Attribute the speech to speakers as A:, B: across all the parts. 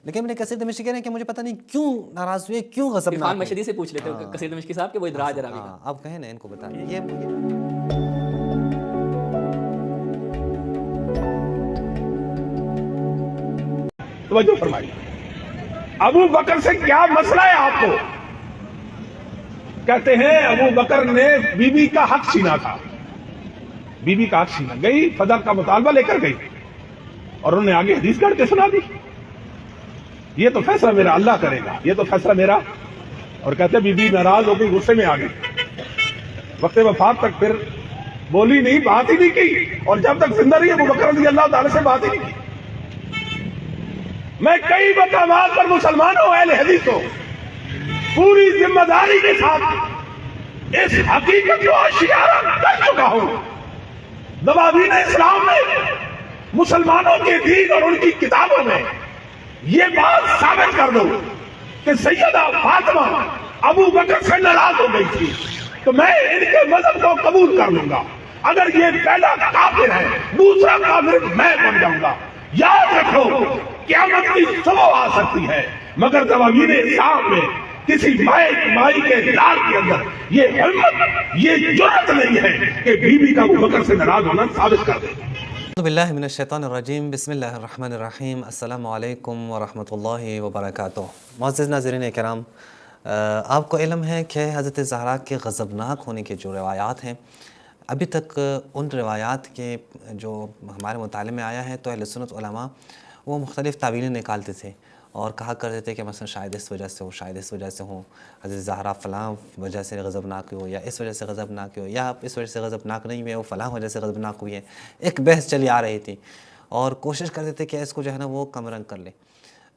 A: لیکن ابن کثیر دمشقی کہہ رہے ہیں کہ مجھے پتہ نہیں کیوں ناراض ہوئے، کیوں غضبناک
B: عرفان
A: ہوئے۔
B: مشہدی سے پوچھ لیتے کثیر دمشقی صاحب کہ وہ ادراج راوی کا۔
A: اب کہیں نا ان کو بتائیں یہ
C: توجہ فرمائیے، ابو بکر سے کیا مسئلہ ہے آپ کو؟ کہتے ہیں ابو بکر نے بی بی کا حق چھینا تھا، بی بی کا حق چھینا، گئی فدق کا مطالبہ لے کر گئی اور انہوں نے آگے حدیث کر کے سنا دی، یہ تو فیصلہ میرا اللہ کرے گا، یہ تو فیصلہ میرا۔ اور کہتے ہیں بی بی ناراض ہو گئی، غصے میں آ گئی، وقت وفات تک پھر بولی نہیں، بات ہی نہیں کی، اور جب تک زندہ رہی ابو بکر رضی اللہ تعالی سے بات ہی نہیں کی۔ میں کئی مقامات پر مسلمانوں اہل حدیث کو پوری ذمہ داری کے ساتھ اس حقیقت کو اشیارہ کر چکا ہوں، دواوین اسلام میں مسلمانوں کے دین اور ان کی کتابوں میں یہ بات ثابت کر دو کہ سیدہ فاطمہ ابو بکر سے ناراض ہو گئی تھی تو میں ان کے مذہب کو قبول کر لوں گا، اگر یہ پہلا کافر ہے دوسرا کافر میں بن جاؤں گا۔ یاد رکھو قیامت کی صبح آ سکتی ہے، مگر دواوین اسلام میں کسی مائی کے دار کے اندر یہ ہمت، یہ جرأت نہیں ہے کہ بیوی کا ابو بکر سے ناراض ہونا ثابت کر دے۔
A: اعوذ باللہ من الشیطان الرجیم، بسم اللہ الرحمن الرحیم، السلام علیکم ورحمۃ اللہ وبرکاتہ۔ معزز ناظرین کرام، آپ کو علم ہے کہ حضرت زہرا کے غضبناک ہونے کے جو روایات ہیں، ابھی تک ان روایات کے جو ہمارے مطالعے میں آیا ہے تو اہل سنت علماء وہ مختلف تعویلیں نکالتے تھے اور کہا کرتے تھے کہ مثلا شاید اس وجہ سے ہو، شاید اس وجہ سے ہو، حضرت زہرا فلاں وجہ سے غضبناک ہو، یا اس وجہ سے غضبناک ہو، یا اس وجہ سے غضبناک نہیں ہوئے، وہ فلاں وجہ سے غضبناک ہوئی ہے۔ ایک بحث چلی آ رہی تھی اور کوشش کرتے تھے کہ اس کو جو ہے نا وہ کم رنگ کر لیں۔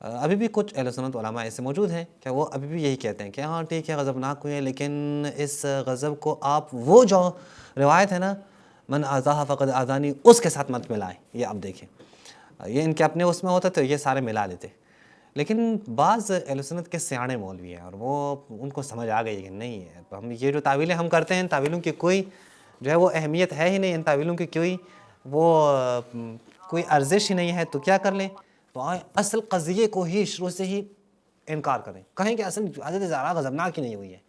A: ابھی بھی کچھ اہل سنت علماء ایسے موجود ہیں کہ وہ ابھی بھی یہی کہتے ہیں کہ ہاں ٹھیک ہے غضبناک ہوئی ہے، لیکن اس غضب کو آپ وہ جو روایت ہے نا من آذاہ فقد آذانی اس کے ساتھ مت ملائیں۔ یہ آپ دیکھیں، یہ ان کے اپنے اس میں ہوتا تو یہ سارے ملا لیتے، لیکن بعض اہل سنت کے سیانے مولوی ہیں اور وہ ان کو سمجھ آ گئی کہ نہیں ہے، ہم یہ جو تعویلیں ہم کرتے ہیں ان تعویلوں کی کوئی جو ہے وہ اہمیت ہے ہی نہیں، ان تعویلوں کی کوئی ارزش ہی نہیں ہے، تو کیا کر لیں، تو اصل قضیے کو ہی شروع سے ہی انکار کریں، کہیں کہ اصل حضرت زہرا غضبناک ہی نہیں ہوئی ہے۔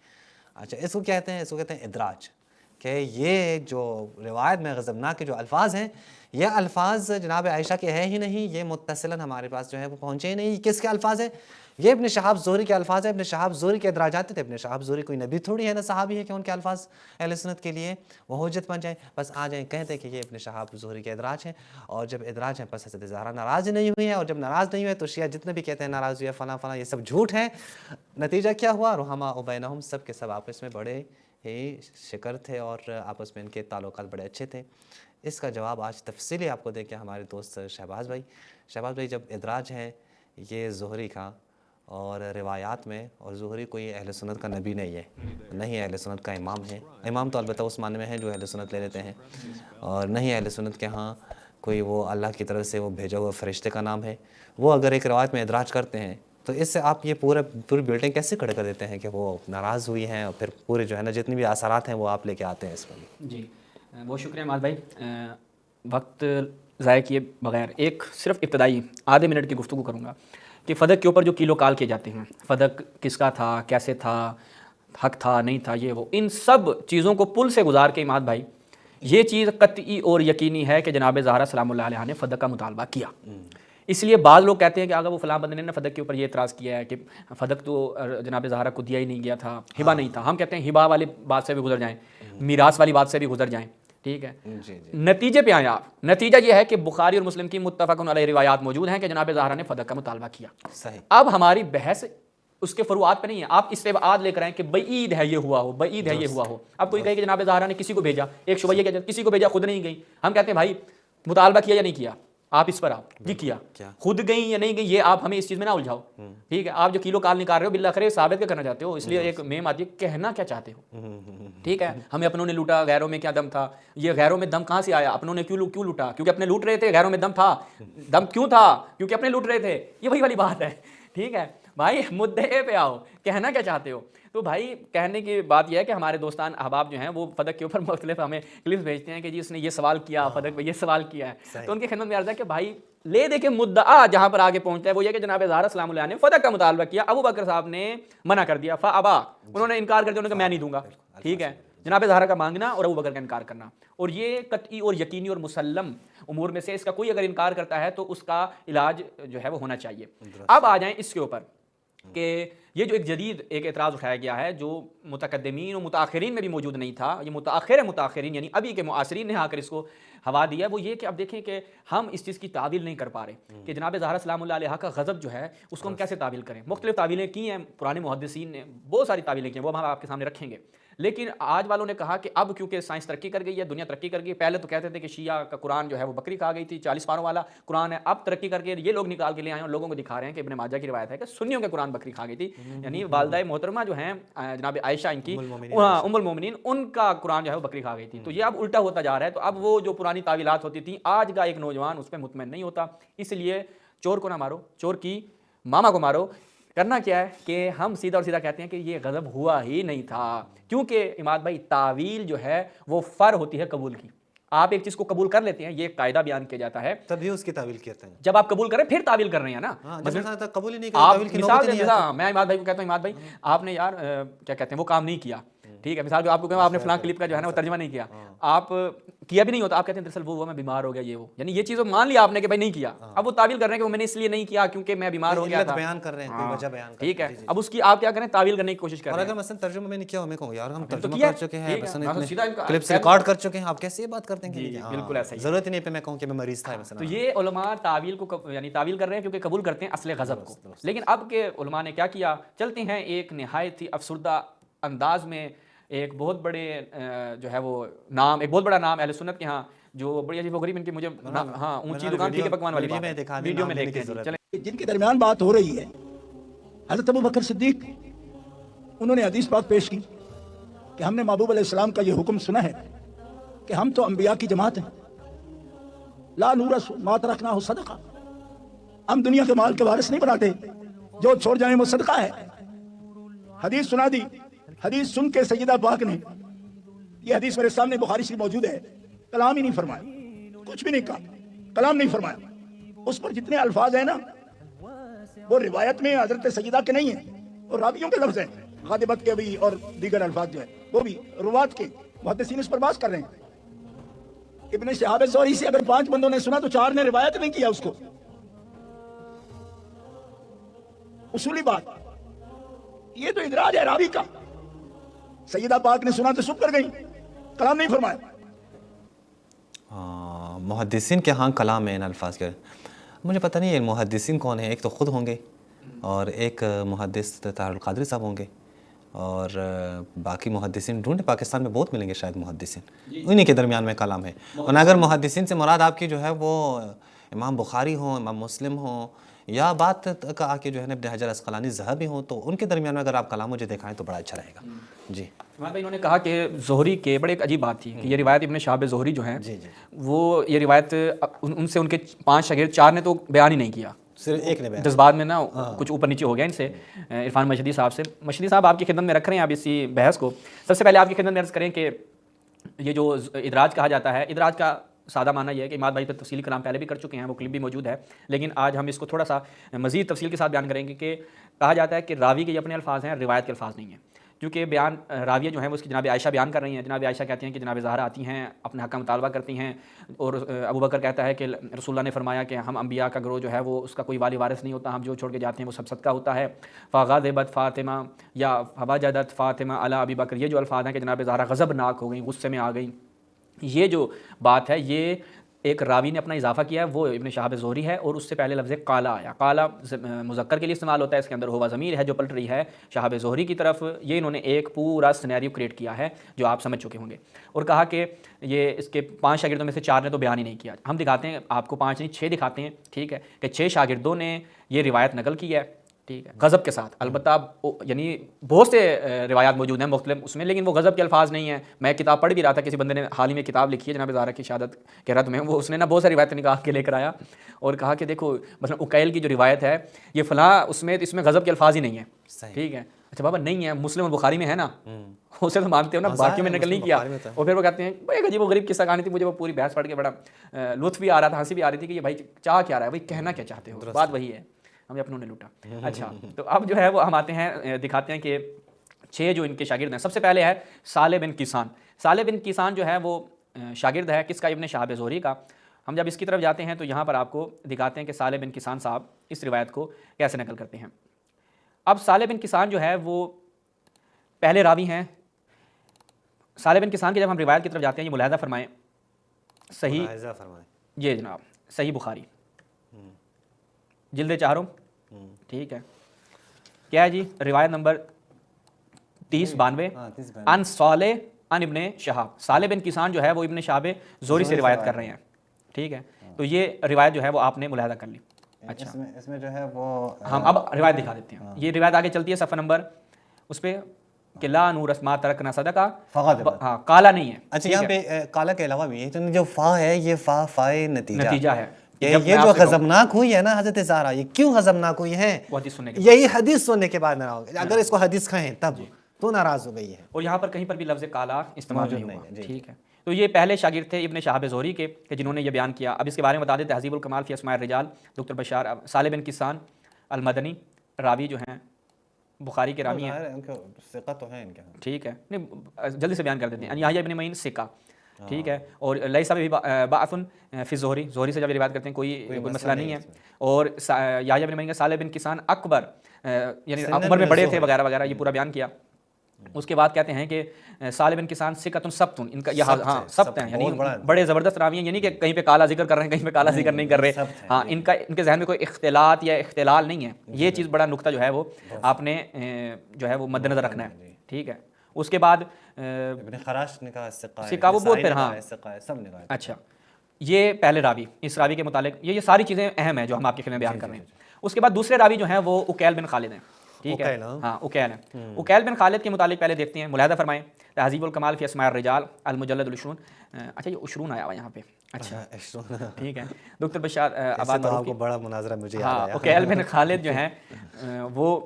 A: اچھا اس کو کہتے ہیں، اس کو کہتے ہیں ادراج، کہ یہ جو روایت میں غضبناک کے جو الفاظ ہیں، یہ الفاظ جناب عائشہ کے ہے ہی نہیں، یہ متصلاً ہمارے پاس جو ہے وہ پہنچے ہی نہیں۔ یہ کس کے الفاظ ہیں؟ یہ ابن شہاب زہری کے الفاظ ہیں۔ ابن شہاب زہری کے ادراجات تھے، ابن شہاب زہری کوئی نبی تھوڑی ہے نہ صحابی ہے کہ ان کے الفاظ اہل سنت کے لیے وہ حجت بن جائیں، بس آ جائیں کہتے ہیں کہ یہ ابن شہاب زہری کے ادراج ہیں، اور جب ادراج ہیں پس حضرت زہرا ناراض نہیں ہوئی ہیں، اور جب ناراض نہیں ہوئے تو شیعہ جتنے بھی کہتے ہیں ناراض ہوئے فلاں فلاں، یہ سب جھوٹ ہیں۔ نتیجہ کیا ہوا؟ رحماء بینہم، سب کے سب آپس میں بڑے ہی شکر تھے اور آپس میں ان کے تعلقات بڑے اچھے تھے۔ اس کا جواب آج تفصیلی آپ کو دے کے ہمارے دوست شہباز بھائی جب ادراج ہے یہ زہری کا اور روایات میں، اور زہری کوئی اہل سنت کا نبی نہیں ہے، نہیں اہل سنت کا امام ہے، امام تو البتہ اس معنی میں ہے جو اہل سنت لے لیتے ہیں، اور نہیں اہل سنت کے ہاں کوئی وہ اللہ کی طرف سے وہ بھیجا ہوا فرشتے کا نام ہے، وہ اگر ایک روایت میں ادراج کرتے ہیں تو اس سے آپ یہ پوری بلڈنگ کیسے کھڑے کر دیتے ہیں کہ وہ ناراض ہوئی ہیں، اور پھر پورے جو ہے نا جتنی بھی اثرات ہیں وہ آپ لے کے آتے ہیں اس پر۔
B: جی بہت شکریہ معاذ بھائی، وقت ضائع کیے بغیر ایک صرف ابتدائی آدھے منٹ کی گفتگو کروں گا کہ فدق کے اوپر جو کیلو کال کیے جاتے ہیں، فدق کس کا تھا، کیسے تھا، حق تھا نہیں تھا، یہ وہ، ان سب چیزوں کو پل سے گزار کے معاذ بھائی یہ چیز قطعی اور یقینی ہے کہ جناب زہرا سلام اللہ علیہ نے فدق کا مطالبہ کیا۔ اس لیے بعض لوگ کہتے ہیں کہ اگر وہ فلاں بندے نے فدق کے اوپر یہ اعتراض کیا ہے کہ فدق تو جناب زہرا کو دیا ہی نہیں گیا تھا، ہبہ نہیں تھا، ہم کہتے ہیں ہبہ والی بات سے بھی گزر جائیں، میراث والی بات سے بھی گزر جائیں، ٹھیک ہے، نتیجے پہ آئیں آپ۔ نتیجہ یہ ہے کہ بخاری اور مسلم کی متفق علیہ روایات موجود ہیں کہ جناب زہرا نے فدق کا مطالبہ کیا۔
A: صحیح۔
B: اب ہماری بحث اس کے فروعات پہ نہیں ہے، آپ اس پہ عاد لے کر آئیں کہ بعید ہے یہ ہوا ہو، بعید ہے یہ ہوا ہو۔ اب کوئی کہے کہ جناب زہرا نے کسی کو بھیجا، ایک شبہ یہ کہ کسی کو بھیجا خود نہیں گئی، ہم کہتے ہیں بھائی مطالبہ کیا یا نہیں کیا، آپ اس پر آپ جی کیا، خود گئیں یا نہیں گئیں یہ آپ ہمیں اس چیز میں نہ الجھاؤ، ٹھیک ہے۔ آپ جو کیلو کال نکال رہے ہو بالآخر ثابت کیا کرنا چاہتے ہو، اس لیے ایک میم آتی ہے کہنا کیا چاہتے ہو، ٹھیک ہے۔ ہمیں اپنوں نے لوٹا، غیروں میں کیا دم تھا، یہ غیروں میں دم کہاں سے آیا، اپنوں نے کیوں لوٹا، کیونکہ اپنے لوٹ رہے تھے، غیروں میں دم تھا، دم کیوں تھا، کیونکہ اپنے لوٹ رہے تھے، یہ وہی والی بات ہے، ٹھیک ہے بھائی، مدعے پہ آؤ، کہنا کیا چاہتے ہو۔ تو بھائی کہنے کی بات یہ ہے کہ ہمارے دوستان احباب جو ہیں وہ فدق کے اوپر مختلف ہمیں کلپس بھیجتے ہیں کہ جی اس نے یہ سوال کیا، فدق پہ یہ سوال کیا ہے، تو ان کی خدمت میں عرض ہے کہ بھائی لے دے کے مدعا جہاں پر آگے پہنچتا ہے وہ یہ کہ جناب زہرا سلام اللہ علیہ نے فتح کا مطالبہ کیا، ابو بکر صاحب نے منع کر دیا، فابا، انہوں نے انکار کر دیا، انہوں نے کہا میں نہیں دوں گا، ٹھیک ہے، جناب زہرا کا مانگنا اور ابو بکر کا انکار کرنا، اور یہ قطعی اور یقینی اور مسلم امور میں سے اس کا کوئی اگر انکار کرتا ہے تو اس کا علاج جو ہے وہ ہونا چاہیے۔ اب آ جائیں اس کے اوپر کہ یہ جو ایک جدید ایک اعتراض اٹھایا گیا ہے جو متقدمین و متاخرین میں بھی موجود نہیں تھا، یہ متاخر متاخرین یعنی ابھی کے معاصرین نے آ کر اس کو ہوا دیا، وہ یہ کہ اب دیکھیں کہ ہم اس چیز کی تعویل نہیں کر پا رہے کہ جناب زہرا سلام اللہ علیہ کا غضب جو ہے اس کو ہم کیسے تعویل کریں۔ مختلف تعویلیں کی ہیں پرانے محدثین نے، بہت ساری تعویلیں کی ہیں، وہ ہم آپ کے سامنے رکھیں گے، لیکن آج والوں نے کہا کہ اب کیونکہ سائنس ترقی کر گئی ہے، دنیا ترقی کر گئی، پہلے تو کہتے تھے کہ شیعہ کا قرآن جو ہے وہ بکری کھا گئی تھی، 40 پاروں والا قرآن ہے، اب ترقی کر کے یہ لوگ نکال کے لے آئے اور لوگوں کو دکھا رہے ہیں کہ ابن ماجہ کی روایت ہے کہ سنیوں کے قرآن بکری کھا گئی تھی، یعنی والدہ محترمہ جو ہیں جناب عائشہ ان کی ام المومنین، ان کا قرآن جو ہے وہ بکری کھا گئی تھی۔ تو یہ اب الٹا ہوتا جا رہا ہے، تو اب وہ جو پرانی تعویلات ہوتی تھیں آج کا ایک نوجوان اس پہ مطمئن نہیں ہوتا، اس لیے چور کو نہ مارو، چور کی ماما کو مارو۔ کرنا کیا ہے کہ ہم سیدھا اور سیدھا کہتے ہیں کہ یہ غضب ہوا ہی نہیں تھا، کیونکہ عماد بھائی تعویل جو ہے وہ فر ہوتی ہے قبول کی۔ آپ ایک چیز کو قبول کر لیتے ہیں، یہ ایک قاعدہ بیان کیا جاتا ہے،
A: تبھی اس کی تعویل کرتے ہیں۔
B: جب آپ قبول کریں پھر تعویل کر رہے ہیں نا،
A: قبول ہی نہیں
B: آپ
A: کرتے،
B: مثال دیں، میں عماد بھائی کو کہتا ہوں عماد بھائی آپ نے یار کیا کہتے ہیں وہ کام نہیں کیا، ٹھیک ہے، مثال کے آپ کو کہوں آپ نے فلاں کلپ کا جو ہے نا وہ ترجمہ نہیں کیا، آپ کیا بھی نہیں ہوتا، آپ کہتے ہیں دراصل وہ میں بیمار ہو گیا، یہ وہ، یعنی یہ چیز مان لیا آپ نے کہ بھائی نہیں کیا، اب وہ تعویل کر رہے ہیں کہ وہ میں نے اس لیے نہیں کیا کیونکہ میں بیمار ہو گیا تھا،
A: بیان کر رہے ہیں، کوئی وجہ بیان کر رہے ہیں،
B: ٹھیک ہے، اب اس کی آپ کیا کریں تعویل کرنے کی کوشش کریں،
A: اور اگر مثلا ترجمہ میں نے کیا میں کہوں یار ہم ترجمہ
B: کیا
A: کر چکے ہیں،
B: ٹھیک ہے،
A: مثلا
B: سیدھا
A: اتنے کلپس ریکارڈ کر چکے ہیں، آپ کیسے یہ بات کرتے ہیں کہ
B: بالکل ایسا ہی،
A: ضرورت ہی نہیں پہ میں کہوں کہ میں مریض تھا مثلا۔
B: تو یہ علماء تعویل کو یعنی تعویل کر رہے ہیں کیونکہ قبول کرتے ہیں اصل غضب کو، لیکن اب کے علماء نے کیا کیا، چلتے ہیں ایک نہایت ہی افسردہ انداز میں ایک بہت بڑے جو ہے وہ نام، ایک بہت بڑا نام اہل سنت کے ہاں جو بڑی عجیب و غریب ان کی مجھے ہاں اونچی دکان ٹھیک ہے پکوان والی بات، ویڈیو میں دیکھتے ہیں، چلیں
D: جن کے درمیان بات ہو رہی ہے، حضرت ابو بکر صدیق انہوں نے حدیث بات پیش کی کہ ہم نے محبوب علیہ السلام کا یہ حکم سنا ہے کہ ہم تو انبیاء کی جماعت ہیں، لا نورث ما ترکنا صدقہ، ہم دنیا کے مال کے وارث نہیں بناتے، جو چھوڑ جائیں وہ صدقہ ہے۔ حدیث سنا دی، حدیث سن کے سیدہ پاک نے، یہ حدیث میرے سامنے بخاری شریف موجود ہے، کلام ہی نہیں فرمایا، کچھ بھی نہیں کہا، کلام نہیں فرمایا، اس پر جتنے الفاظ ہیں نا وہ روایت میں حضرت سیدہ کے نہیں ہیں، اور راویوں کے لفظ ہیں، خادمت کے بھی اور دیگر الفاظ جو ہیں وہ بھی روات کے، محدثین اس پر بات کر رہے ہیں۔ ابن شہاب زہری سے اگر 5 بندوں نے سنا تو 4 نے روایت نہیں کیا اس کو، اصولی بات یہ تو ادراج ہے راوی کا، سیدہ پاک نے سنا تو چپ کر گئی، کلام نہیں فرمایا۔
A: محدثین کے ہاں کلام ہے ان الفاظ کے، مجھے پتہ نہیں ہے محدثین کون ہیں، ایک تو خود ہوں گے اور ایک محدث طاہر القادری صاحب ہوں گے، اور باقی محدثین ڈھونڈے پاکستان میں بہت ملیں گے شاید محدثین، انہی کے درمیان میں کلام ہے۔ اور اگر محدثین سے مراد آپ کی جو ہے وہ امام بخاری ہوں، امام مسلم ہوں، یا بات کا آ کے جو ہے نا ابن حجر اسقلانی ذہبی ہوں، تو ان کے درمیان میں اگر آپ کلام مجھے دکھائیں تو بڑا اچھا رہے گا۔ جی
B: بھائی انہوں نے کہا کہ زہری کے بڑے ایک عجیب بات تھی کہ یہ روایت ابن شہاب زہری جو ہیں وہ یہ روایت ان سے ان کے 5 شاگرد 4 نے تو بیان ہی نہیں کیا،
A: صرف ایک نے بیان،
B: جذبات میں نا کچھ اوپر نیچے ہو گیا ان سے، عرفان مشہدی صاحب سے۔ مشہدی صاحب آپ کی خدمت میں رکھ رہے ہیں اب اسی بحث کو، سب سے پہلے آپ کی خدمت میں عرض کریں کہ یہ جو ادراج کہا جاتا ہے، ادراج کا سادہ معنی یہ ہے کہ عماد بھائی پر تفصیلی کلام پہلے بھی کر چکے ہیں، وہ کلپ بھی موجود ہے، لیکن آج ہم اس کو تھوڑا سا مزید تفصیل کے ساتھ بیان کریں گے کہ کہا جاتا ہے کہ راوی کے یہ اپنے الفاظ ہیں، روایت کے الفاظ نہیں ہیں، کیونکہ بیان راویہ جو ہیں وہ اس کی جناب عائشہ بیان کر رہی ہیں، جناب عائشہ کہتی ہیں کہ جناب زہرا آتی ہیں اپنے حق کا مطالبہ کرتی ہیں، اور ابو بکر کہتا ہے کہ رسول اللہ نے فرمایا کہ ہم انبیاء کا گروہ جو ہے وہ اس کا کوئی والی وارث نہیں ہوتا، ہم جو چھوڑ کے جاتے ہیں وہ سب صدقہ ہوتا ہے۔ فغضبت فاطمہ یا فوجدت فاطمہ علی ابی بکر، یہ جو الفاظ ہیں کہ جناب زہرا غضب ناک ہو گئیں، غصے میں آ گئیں، یہ جو بات ہے یہ ایک راوی نے اپنا اضافہ کیا ہے، وہ ابن شہاب زہری ہے، اور اس سے پہلے لفظ قالا آیا، قالا مذکر کے لیے استعمال ہوتا ہے، اس کے اندر ہوا ضمیر ہے جو پلٹ رہی ہے شہاب زہری کی طرف، یہ انہوں نے ایک پورا سینیریو کریٹ کیا ہے جو آپ سمجھ چکے ہوں گے، اور کہا کہ یہ اس کے 5 شاگردوں میں سے 4 نے تو بیان ہی نہیں کیا۔ ہم دکھاتے ہیں آپ کو 5 نہیں 6 دکھاتے ہیں، ٹھیک ہے، کہ 6 شاگردوں نے یہ روایت نقل کی ہے، ٹھیک ہے، غضب کے ساتھ، البتہ یعنی بہت سے روایات موجود ہیں مختلف اس میں، لیکن وہ غضب کے الفاظ نہیں ہیں۔ میں کتاب پڑھ بھی رہا تھا، کسی بندے نے حال ہی میں کتاب لکھی ہے جناب زہرا کی شہادت کے رد میں، وہ اس نے نا بہت ساری روایتیں نکال کے لے کر آیا اور کہا کہ دیکھو مثلا اکیل کی جو روایت ہے یہ فلاں اس میں غضب کے الفاظ ہی نہیں ہیں، ٹھیک ہے، اچھا بابا نہیں ہے، مسلم اور بخاری میں ہے نا، اسے تو مانتے ہو نا، باقیوں میں نقل نہیں کیا. اور پھر وہ کہتے ہیں بھائی ایک عجیب و غریب قصہ کہانی تھی، مجھے وہ پوری بحث پڑھ کے بڑا لطف بھی آ رہا تھا، ہنسی بھی آ رہی تھی کہ یہ بھائی چاہ کیا رہا ہے، بھائی کہنا کیا چاہتے ہو، بات وہی ہے، ہمیں اپنوں نے لوٹا. اچھا تو اب جو ہے وہ ہم آتے ہیں دکھاتے ہیں کہ 6 جو ان کے شاگرد ہیں. سب سے پہلے ہے صالح بن کیسان. صالح بن کیسان جو ہے وہ شاگرد ہے کس کا؟ ابن شہاب زہری کا. ہم جب اس کی طرف جاتے ہیں تو یہاں پر آپ کو دکھاتے ہیں کہ صالح بن کیسان صاحب اس روایت کو کیسے نقل کرتے ہیں. اب صالح بن کیسان جو ہے وہ پہلے راوی ہیں. صالح بن کیسان کی جب ہم روایت کی طرف جاتے ہیں، یہ ملاحظہ فرمائیں، صحیح یہ جناب صحیح بخاری جلد 4، ٹھیک ہے، کیا ہے جی؟ روایت نمبر 3092 ان صالح ان ابن شہاب. صالح بن کیسان جو ہے وہ ابن شہاب زہری سے روایت کر رہے ہیں، ٹھیک ہے. تو یہ روایت جو ہے وہ آپ نے ملاحظہ کر لی. اچھا
A: اس میں جو ہے وہ
B: ہم اب روایت دکھا دیتے ہیں. یہ روایت آگے چلتی ہے صفحہ نمبر اس پہ کہ لا نور اسما ترکنا صدقہ، ہاں کالا نہیں ہے.
A: اچھا یہاں پہ کالا کے علاوہ بھی ہے، جو فا ہے یہ فائے
B: نتیجہ ہے.
A: یہ جو غضبناک ہوئی ہے نا حضرت زہرا، یہ کیوں غضبناک ہوئی ہے؟ یہی حدیث سننے کے بعد ناراض ہو. اگر اس کو حدیث کہیں تب تو ناراض ہو گئی ہے.
B: اور یہاں پر کہیں پر بھی لفظ کالا استعمال نہیں ہوا، ٹھیک ہے. تو یہ پہلے شاگرد تھے ابن شہاب زہری کے کہ جنہوں نے یہ بیان کیا. اب اس کے بارے میں بتا دیں، تہذیب الکمال فی اسماء الرجال دکتر بشار. صالح بن کیسان المدنی راوی جو ہیں بخاری کے راوی ہیں،
A: ثقہ تو ہے ان کے،
B: ٹھیک ہے. نہیں جلدی سے بیان کر دیتے ہیں. یحییٰ ابن معین ثقہ، ٹھیک ہے. اور لیث بھی باعث فی زہری، زہری سے جب روایت کرتے ہیں کوئی مسئلہ نہیں ہے. اور یحییٰ ابن معین کا صالح بن کیسان اکبر، یعنی عمر میں بڑے تھے وغیرہ وغیرہ، یہ پورا بیان کیا. اس کے بعد کہتے ہیں کہ صالح بن کیسان ثقۃ ثبت، ان کا یہ ہاں ثبت ہیں، یعنی بڑے زبردست راوی ہیں، یعنی کہ کہیں پہ کالا ذکر کر رہے ہیں کہیں پہ کالا ذکر نہیں کر رہے. ہاں ان کے ذہن میں کوئی اختلاط یا اختلال نہیں ہے. یہ چیز بڑا نقطہ جو ہے وہ آپ نے جو ہے وہ مد نظر رکھنا ہے، ٹھیک ہے. اس کے بعد
A: ابن خراش نے کہا
B: ثقہ، وہ بہت پھر ہاں
A: سب نے کہا.
B: اچھا یہ پہلے راوی، اس راوی کے متعلق یہ ساری چیزیں اہم ہیں جو ہم آپ کے خدمت میں بیان کر رہے ہیں. اس کے بعد دوسرے راوی جو ہیں وہ عقیل بن خالد ہیں، ٹھیک ہے. ہاں عقیل ہیں. عقیل بن خالد کے متعلق پہلے دیکھتے ہیں، ملاحظہ فرمائیں تہذیب الکمال فی اسماء الرجال المجلد العشرون. اچھا یہ عشرون آیا ہوا یہاں پہ، اچھا ٹھیک ہے. دکتر بشار آباد
A: آپ کو بڑا مناظرہ مجھے یاد
B: ہاں
A: آیا.
B: عقیل بن خالد جو ہیں وہ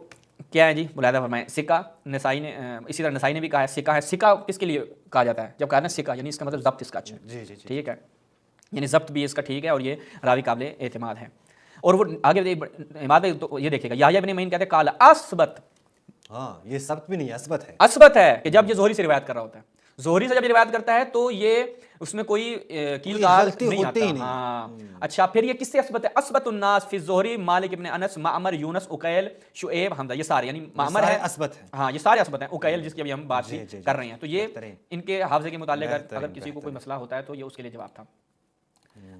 B: کیا ہے جی؟ ملاحظہ فرمائیں ثقہ. نسائی نے اسی طرح نسائی نے بھی کہا ہے ثقہ ہے. ثقہ کس کے لیے کہا جاتا ہے؟ جب کہا نا ثقہ یعنی اس کا مطلب ضبط اس کا اچھا ہے،
A: جی
B: ٹھیک ہے، یعنی ضبط بھی اس کا ٹھیک ہے اور یہ راوی قابل اعتماد ہے. اور وہ آگے اماد یہ دیکھے گا یحییٰ ابن معین کہتے ہیں کالا اثبت.
A: ہاں یہ ثبت بھی نہیں ہے، اثبت ہے.
B: اثبت ہے کہ جب یہ زہری سے روایت کر رہا ہوتا ہے، زہری سے جب یہ روایت کرتا ہے تو یہ اس میں کوئی کیل کال نہیں آتا. ہاں اچھا پھر یہ کس سے اثبت ہے؟ اثبت الناس فی الزہری مالک ابن انس معمر یونس عقیل شعیب حمزہ، یہ سارے یعنی معمر ہے
A: اثبت ہے.
B: ہاں یہ سارے اثبت ہیں. عقیل جس کی ابھی ہم بات کر رہے ہیں، تو یہ ان کے حافظے کے متعلق اگر کسی کو کوئی مسئلہ ہوتا ہے تو یہ اس کے لیے جواب تھا.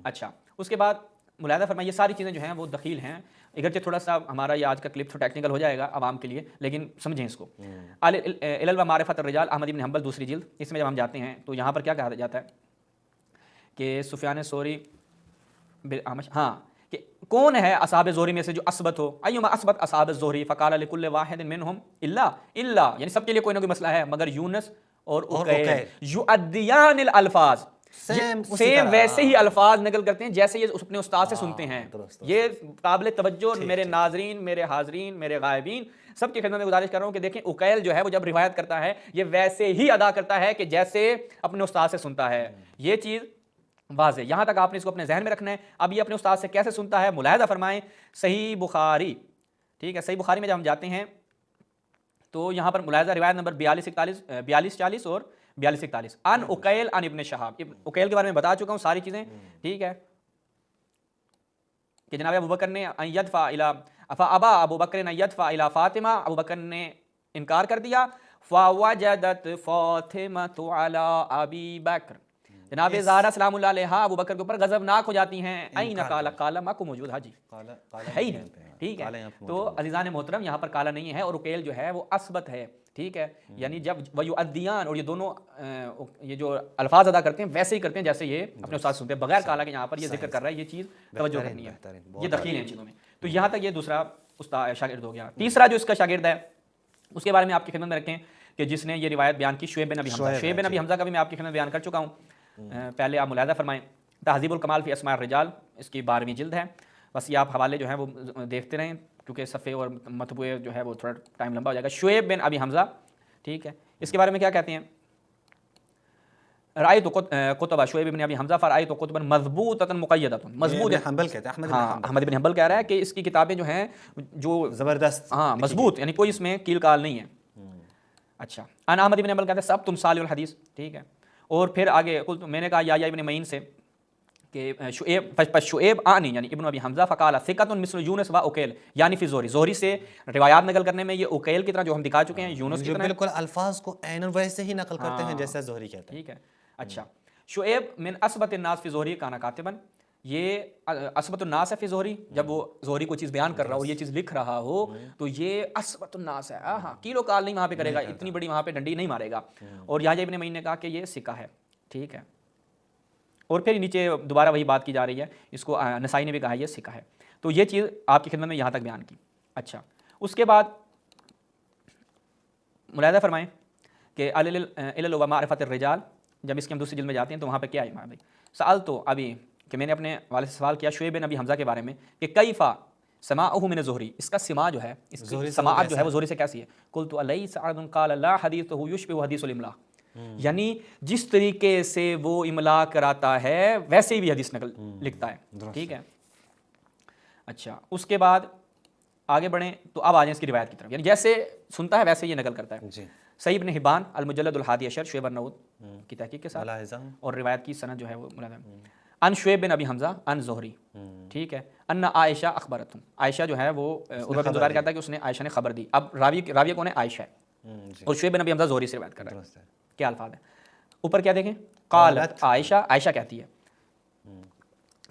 B: اچھا اس کے بعد ملاحظہ فرمائیں یہ ساری چیزیں جو ہیں وہ دخیل ہیں، اگرچہ تھوڑا سا ہمارا یہ آج کا کلپ تو ٹیکنیکل ہو جائے گا عوام کے لیے، لیکن سمجھیں اس کو. علل و معرفت الرجال احمد بن حنبل دوسری جلد، اس میں جب ہم جاتے ہیں تو یہاں پر کیا کہا جاتا ہے کہ سفیان ثوری ہاں کہ کون ہے اصحاب زہری میں سے جو اثبت ہو؟ ایما اثبت اصحاب الزہری فقال لکل واحد منہم الا یعنی سب کے لیے کوئی نہ کوئی مسئلہ ہے مگر یونس اور عقیل یؤدیان الالفاظ، سیم ویسے ہی الفاظ نقل کرتے ہیں جیسے یہ اپنے استاد سے سنتے ہیں. یہ قابل توجہ میرے ناظرین، میرے حاضرین، میرے غائبین سب کی خدمت میں گزارش کر رہا ہوں کہ دیکھیں عقیل جو ہے وہ جب روایت کرتا ہے یہ ویسے ہی ادا کرتا ہے کہ جیسے اپنے استاد سے سنتا ہے. یہ چیز واضح، یہاں تک آپ نے اس کو اپنے ذہن میں رکھنا ہے. اب یہ اپنے استاد سے کیسے سنتا ہے؟ ملاحظہ فرمائیں صحیح بخاری، ٹھیک ہے. صحیح بخاری میں جب ہم جاتے ہیں تو یہاں پر ملاحظہ روایت نمبر 4240 اور 4241 ان عقیل ان ابن شہاب. عقیل کے بارے میں بتا چکا ہوں ساری چیزیں، ٹھیک ہے، کہ جناب ابو بکر نے ابا ابو بکر نے یدفع الی فاطمہ، ابو بکر نے انکار کر دیا. فوجدت فاطمۃ علی ابی بکر، جناب زہرا سلام اللہ علیہا ابو بکر کے اوپر غضبناک ہو جاتی ہیں. این کالا، کالا ماں کو موجود حاجی ہے ہی نہیں، ٹھیک ہے. تو عزیزان محترم یہاں پر کالا نہیں ہے اور عقیل جو ہے وہ اثبت ہے، ٹھیک ہے. یعنی جب ویؤدیان اور یہ دونوں یہ جو الفاظ ادا کرتے ہیں ویسے ہی کرتے ہیں جیسے یہ اپنے استاد سنتے ہیں، بغیر کالا کے یہاں پر یہ ذکر کر رہا ہے. یہ چیز توجہ کرنی ہے، یہ دخیل ہے ان چیزوں میں. تو یہاں تک یہ دوسرا استاد شاگرد ہو گیا. تیسرا جو اس کا شاگرد ہے اس کے بارے میں آپ کی خدمت میں رکھیں کہ جس نے یہ روایت بیان کی شعیب بن ابی حمزہ. شعیب بن ابی حمزہ کا بھی میں آپ کی خدمت میں بیان کر چکا ہوں. پہلے آپ ملاحظہ فرمائیں تہذیب الکمال فی اسماء الرجال اس کی 12ویں جلد ہے. بس یہ آپ حوالے جو ہیں وہ دیکھتے رہیں کیونکہ صفحے اور مطبوعے جو ہے وہ تھوڑا ٹائم لمبا ہو جائے گا. شعیب بن ابی حمزہ, ٹھیک ہے, اس کے بارے میں کیا کہتے ہیں؟ رأیت قطبہ شعیب بن ابی حمزہ فرأیت قطبا مضبوطۃ مقیدۃ, مضبوط
A: ابن حنبل کہتے ہیں, احمد بن
B: ہاں
A: حنبل.
B: احمد بن حنبل کہہ رہا ہے کہ اس کی کتابیں جو ہیں جو
A: زبردست,
B: ہاں مضبوط, یعنی کوئی اس میں کیل کال نہیں ہے. اچھا, انا احمد بن حنبل کہتے ہیں سب تم صالح الحدیث, ٹھیک ہے. اور پھر آگے قلت, میں نے کہا یا ابن معین سے کہ شعیب آنی یعنی ابن ابی حمزہ فقال ثقۃ مثل یونس و عقیل یعنی فی زہری, زہری سے روایات نقل کرنے میں یہ عقیل کی طرح جو ہم دکھا چکے ہیں, یونس کی
A: جو
B: طرح,
A: بالکل الفاظ کو عیناً ویسے ہی نقل کرتے ہیں جیسے زہری کہتے ہیں.
B: ٹھیک ہے. اچھا, شعیب من اثبت الناس فی زہری کانا کاتبا, یہ اثبت الناس ہے فی زہری, جب وہ زہری کوئی چیز بیان کر رہا ہو, یہ چیز لکھ رہا ہو تو یہ اثبت الناس ہے. ہاں, کیلو کال نہیں وہاں پہ کرے گا, اتنی بڑی وہاں پہ ڈنڈی نہیں مارے گا. اور یحییٰ ابن معین نے کہا کہ یہ ثقہ ہے, ٹھیک ہے. اور پھر نیچے دوبارہ وہی بات کی جا رہی ہے, اس کو نسائی نے بھی کہا یہ ثقہ ہے. تو یہ چیز آپ کی خدمت میں یہاں تک بیان کی. اچھا, اس کے بعد ملاحظہ فرمائیں کہ علل و معرفت الرجال, جب اس کی ہم دوسری جلد میں جاتے ہیں تو وہاں پہ کیا ہے بھائی, سأل تو ابھی کہ میں نے اپنے والد سے سوال کیا شعیب بن ابی حمزہ کے بارے میں کہ کیفا سماعہ من زہری, اس کا سماع جو ہے, اس کی سماعت جو ہے وہ زہری سے کیسی ہے. قلت الیس عرض قال لا حدیثہ یشبہ حدیث الاملاء, یعنی جس طریقے سے وہ املا کراتا ہے ویسے ہی بھی حدیث نقل لکھتا ہے, ٹھیک ہے. اچھا, اس کے بعد آگے بڑھیں تو اب آ جائیں اس کی روایت کی طرف, یعنی جیسے سنتا ہے ویسے یہ نقل کرتا ہے. صحیح ابن حبان المجلد الحادی عشر شعیب النعود کی تحقیق کے ساتھ, اور روایت کی سند جو ہے وہ ملاحظہ ان شعیب بن ابی حمزہ ان زہری, ٹھیک ہے. ان عائشہ اخبرتہم, عائشہ جو ہے وہ عروہ بن زبیر کہتا ہے کہ اس نے عائشہ نے خبر دی. اب راوی کون ہے؟ عائشہ ہے, اور شعیب بن ابی حمزہ زہری سے روایت کر رہا ہے. کیا الفاظ ہیں اوپر, کیا دیکھیں, قالت عائشہ, عائشہ کہتی ہے,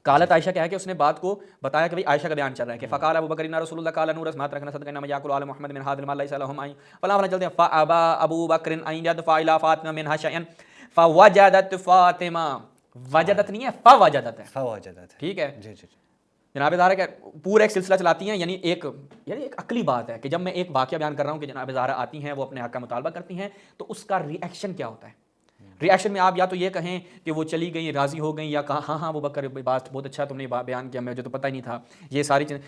B: قالت عائشہ کیا ہے کہ اس نے بات کو بتایا کہ بھائی عائشہ کا بیان چل رہا ہے کہ فقال ابو بکر ان رسول اللہ قال نور اسمات رکھنا صدقہ انما یاکل آل محمد من هذا المال ليس لهم عين فلا چلتے ہیں فابا ابو بکر ان يدفع الى فاطمہ منها شيئا فوجدت فاطمہ, وجدت نہیں ہے, فوجدت ہے, ٹھیک ہے.
A: جی جی
B: جناب زہرا کہ پورا ایک سلسلہ چلاتی ہیں, یعنی ایک عقلی بات ہے کہ جب میں ایک واقعہ بیان کر رہا ہوں کہ جناب زہرا آتی ہیں, وہ اپنے حق کا مطالبہ کرتی ہیں, تو اس کا ری ایکشن کیا ہوتا ہے. ری ایکشن میں آپ یا تو یہ کہیں کہ وہ چلی گئیں, راضی ہو گئیں, یا کہا ہاں ہاں وہ بکر بات بہت اچھا تم نے بیان کیا, مجھے تو پتہ ہی نہیں تھا, یہ ساری چیزیں.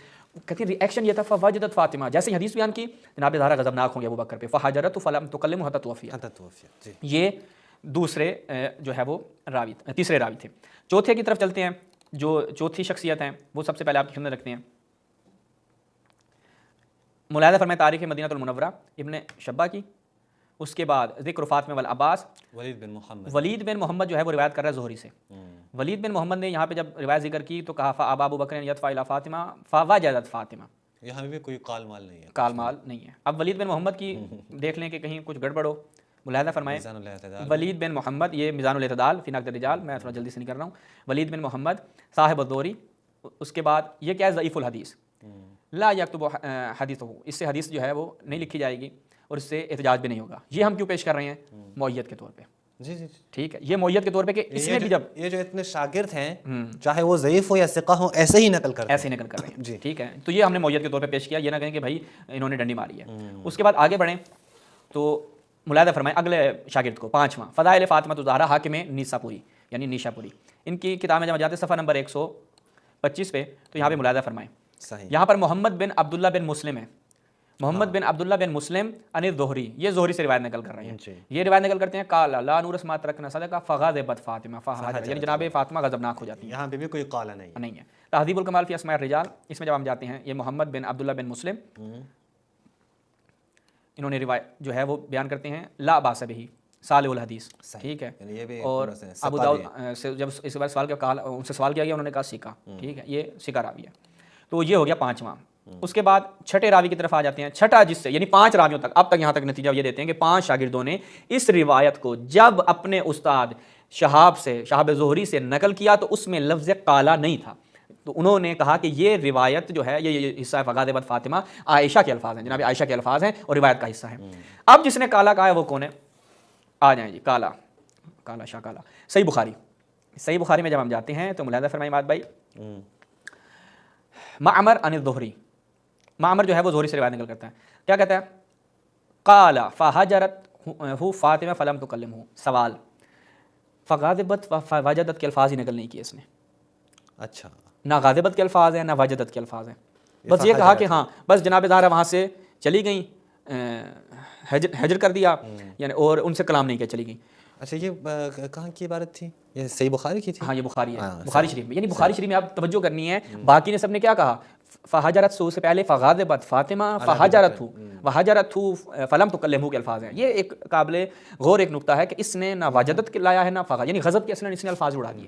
B: کہتی ہیں ری ایکشن یہ تھا فوجدت فاطمہ, جیسے حدیث بیان کی جناب زہرا غضبناک ہوں گے ابو بکر پہ, فہاجرت فلم تکلم حتی توفی. یہ دوسرے جو ہے وہ راوی, تیسرے راوی تھے. چوتھے کی طرف چلتے ہیں, جو چوتھی شخصیت ہیں وہ سب سے پہلے آپ کی خدمت رکھتے ہیں. ملاحظہ فرمائیں تاریخ مدینہ المنورہ ابن شبہ کی, اس کے بعد ذکر فاطمہ والعباس, ولید بن محمد جو ہے وہ روایت کر رہا ہے زہری سے. ولید بن محمد نے یہاں پہ جب روایت ذکر کی تو کہا فابا ابو بکر یدفع الی فاطمہ فوجدت فاطمہ,
A: یہاں بھی کوئی کال مال نہیں ہے,
B: کال مال نہیں ہے. اب ولید بن محمد کی دیکھ لیں کہ کہیں کچھ گڑبڑ ہو. ملاحظہ فرمائیں ولید بن محمد, یہ میزان الاعتدال فی نقد الرجال, میں تھوڑا جلدی سے نہیں کر رہا ہوں. ولید بن محمد صاحب الدوری, اس کے بعد یہ کیا ہے ضعیف الحدیث, لا یکتب حدیثہ, اس سے حدیث جو ہے وہ نہیں لکھی جائے گی اور اس سے احتجاج بھی نہیں ہوگا. یہ ہم کیوں پیش کر رہے ہیں؟ معیت کے طور پہ.
A: جی جی
B: ٹھیک ہے, یہ معیت کے طور پہ کہ اس نے بھی جب
A: یہ جو اتنے شاگرد ہیں چاہے وہ ضعیف ہو یا ثقہ ہو ایسے ہی نقل کرتے ہیں,
B: ایسے ہی نقل کر رہے ہیں. ٹھیک ہے, تو یہ ہم نے معیت کے طور پہ پیش کیا, یہ نہ کہیں کہ بھائی انہوں نے ڈنڈی ماری ہے. اس کے بعد آگے بڑھیں تو ملاحظہ فرمائیں اگلے شاگرد کو, پانچواں فضائل فاطمہ الزہرا حاکم نیساپوری یعنی نیشاپوری. ان کی کتاب میں جب جاتے صفحہ نمبر 125 پہ تو یہاں پہ ملاحظہ فرمائیں, یہاں پر محمد بن عبداللہ بن مسلم ہے, محمد بن عبداللہ بن مسلم ان الزہری, یہ زہری سے روایت نقل کر رہے ہیں. یہ روایت نقل کرتے ہیں قال لا نور اسمات رکھنا صدقہ فغضبت فاطمہ فہاجرت, یعنی جناب فاطمہ غضبناک ہو جاتی ہیں.
A: یہاں پہ بھی کوئی قال نہیں
B: ہے. تہذیب الکمال فی اسماء الرجال, اس میں جب ہم جاتے ہیں یہ محمد بن عبداللہ بن مسلم, انہوں نے روایت جو ہے وہ بیان کرتے ہیں لا باس بہ صالح الحدیث, ٹھیک ہے. اور ابو داؤد سے جب اس بار سوال کیا, ان سے سوال کیا گیا, انہوں نے کہا سکا, ٹھیک ہے, یہ سکا راوی ہے. تو یہ ہو گیا پانچواں. اس کے بعد چھٹے راوی کی طرف آ جاتے ہیں. چھٹا جس سے یعنی 5 راویوں تک, اب تک یہاں تک نتیجہ یہ دیتے ہیں کہ 5 شاگردوں نے اس روایت کو جب اپنے استاد شہاب زہری سے نقل کیا تو اس میں لفظ قالا نہیں تھا. تو انہوں نے کہا کہ یہ روایت جو ہے یہ حصہ فغضبت فاطمہ عائشہ کے الفاظ ہیں, جناب عائشہ کے الفاظ ہیں اور روایت کا حصہ ہے. اب جس نے کالا کہا ہے وہ کون ہے؟ آ جائیں جی, کالا شاہ کالا. صحیح بخاری میں جب ہم جاتے ہیں تو ملاحظہ فرمائیں بات بھائی, معمر عن الزہری, معمر جو ہے وہ زہری سے روایت نقل کرتا ہے. کیا کہتا ہے؟ قال فہجرت ہو فاطمہ فلم تکلمہ. سوال, فغضبت فوجدت کے الفاظ ہی نقل نہیں کیے اس نے.
A: اچھا,
B: نہ غاضبت کے الفاظ ہیں نہ واجدت کے الفاظ ہیں. بس یہ کہا کہ ہاں بس جناب زہرا وہاں سے چلی گئیں, ہجر کر دیا یعنی, اور ان سے کلام نہیں کیا, چلی گئیں.
A: اچھا یہ کہاں کی عبارت تھی؟ یہ صحیح بخاری کی تھی؟
B: ہاں یہ بخاری ہے, بخاری شریف میں. یعنی بخاری شریف میں آپ توجہ کرنی ہے, باقی نے سب نے کیا کہا, فہاجرت سو سے پہلے فغاضبت فاطمہ فہاجرت وہاجرت فلم تکلمہ کے الفاظ ہیں. یہ ایک قابل غور ایک نقطہ ہے کہ اس نے نہ واجدت کے لایا ہے نہ فغا, یعنی غضب کے اصلاً اس نے الفاظ اڑا دیے.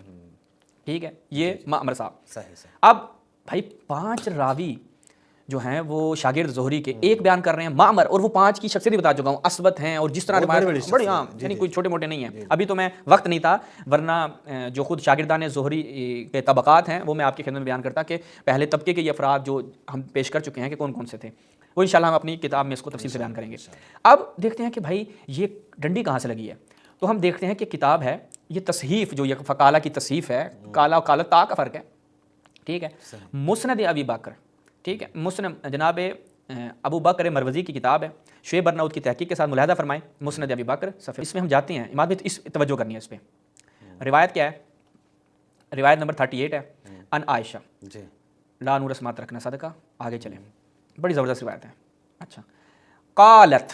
B: ٹھیک ہے, یہ معمر صاحب.
A: صحیح.
B: اب بھائی 5 راوی جو ہیں وہ شاگرد زہری کے ایک بیان کر رہے ہیں معمر, اور وہ 5 کی شخصیت بتا چکا ہوں, اسبت ہیں اور جس طرح روایت بڑی, ہاں یعنی کوئی چھوٹے موٹے نہیں ہیں. ابھی تو میں وقت نہیں تھا, ورنہ جو خود شاگردان زہری کے طبقات ہیں وہ میں آپ کی خدمت میں بیان کرتا کہ پہلے طبقے کے یہ افراد جو ہم پیش کر چکے ہیں کہ کون کون سے تھے, وہ انشاءاللہ ہم اپنی کتاب میں اس کو تفصیل سے بیان کریں گے. اب دیکھتے ہیں کہ بھائی یہ ڈنڈی کہاں سے لگی ہے. تو ہم دیکھتے ہیں کہ کتاب ہے یہ تصحیف, جو یہ فقالہ کی تصحیف ہے, کالا و کالت تا کا فرق ہے. ٹھیک ہے, مسند ابی بکر, ٹھیک ہے, مسند جناب ابو بکر مروزی کی کتاب ہے, شعیب برناؤت کی تحقیق کے ساتھ ملاحظہ فرمائیں, مسند ابی بکر صفحہ. اس میں ہم جاتے ہیں امام اس توجہ کرنی ہے اس پہ. روایت کیا ہے؟ روایت نمبر 38 ہے, ان عائشہ
A: جی
B: لا نور اسمات رکھنا صدقہ. آگے چلیں, بڑی زبردست روایت ہے. اچھا, قالت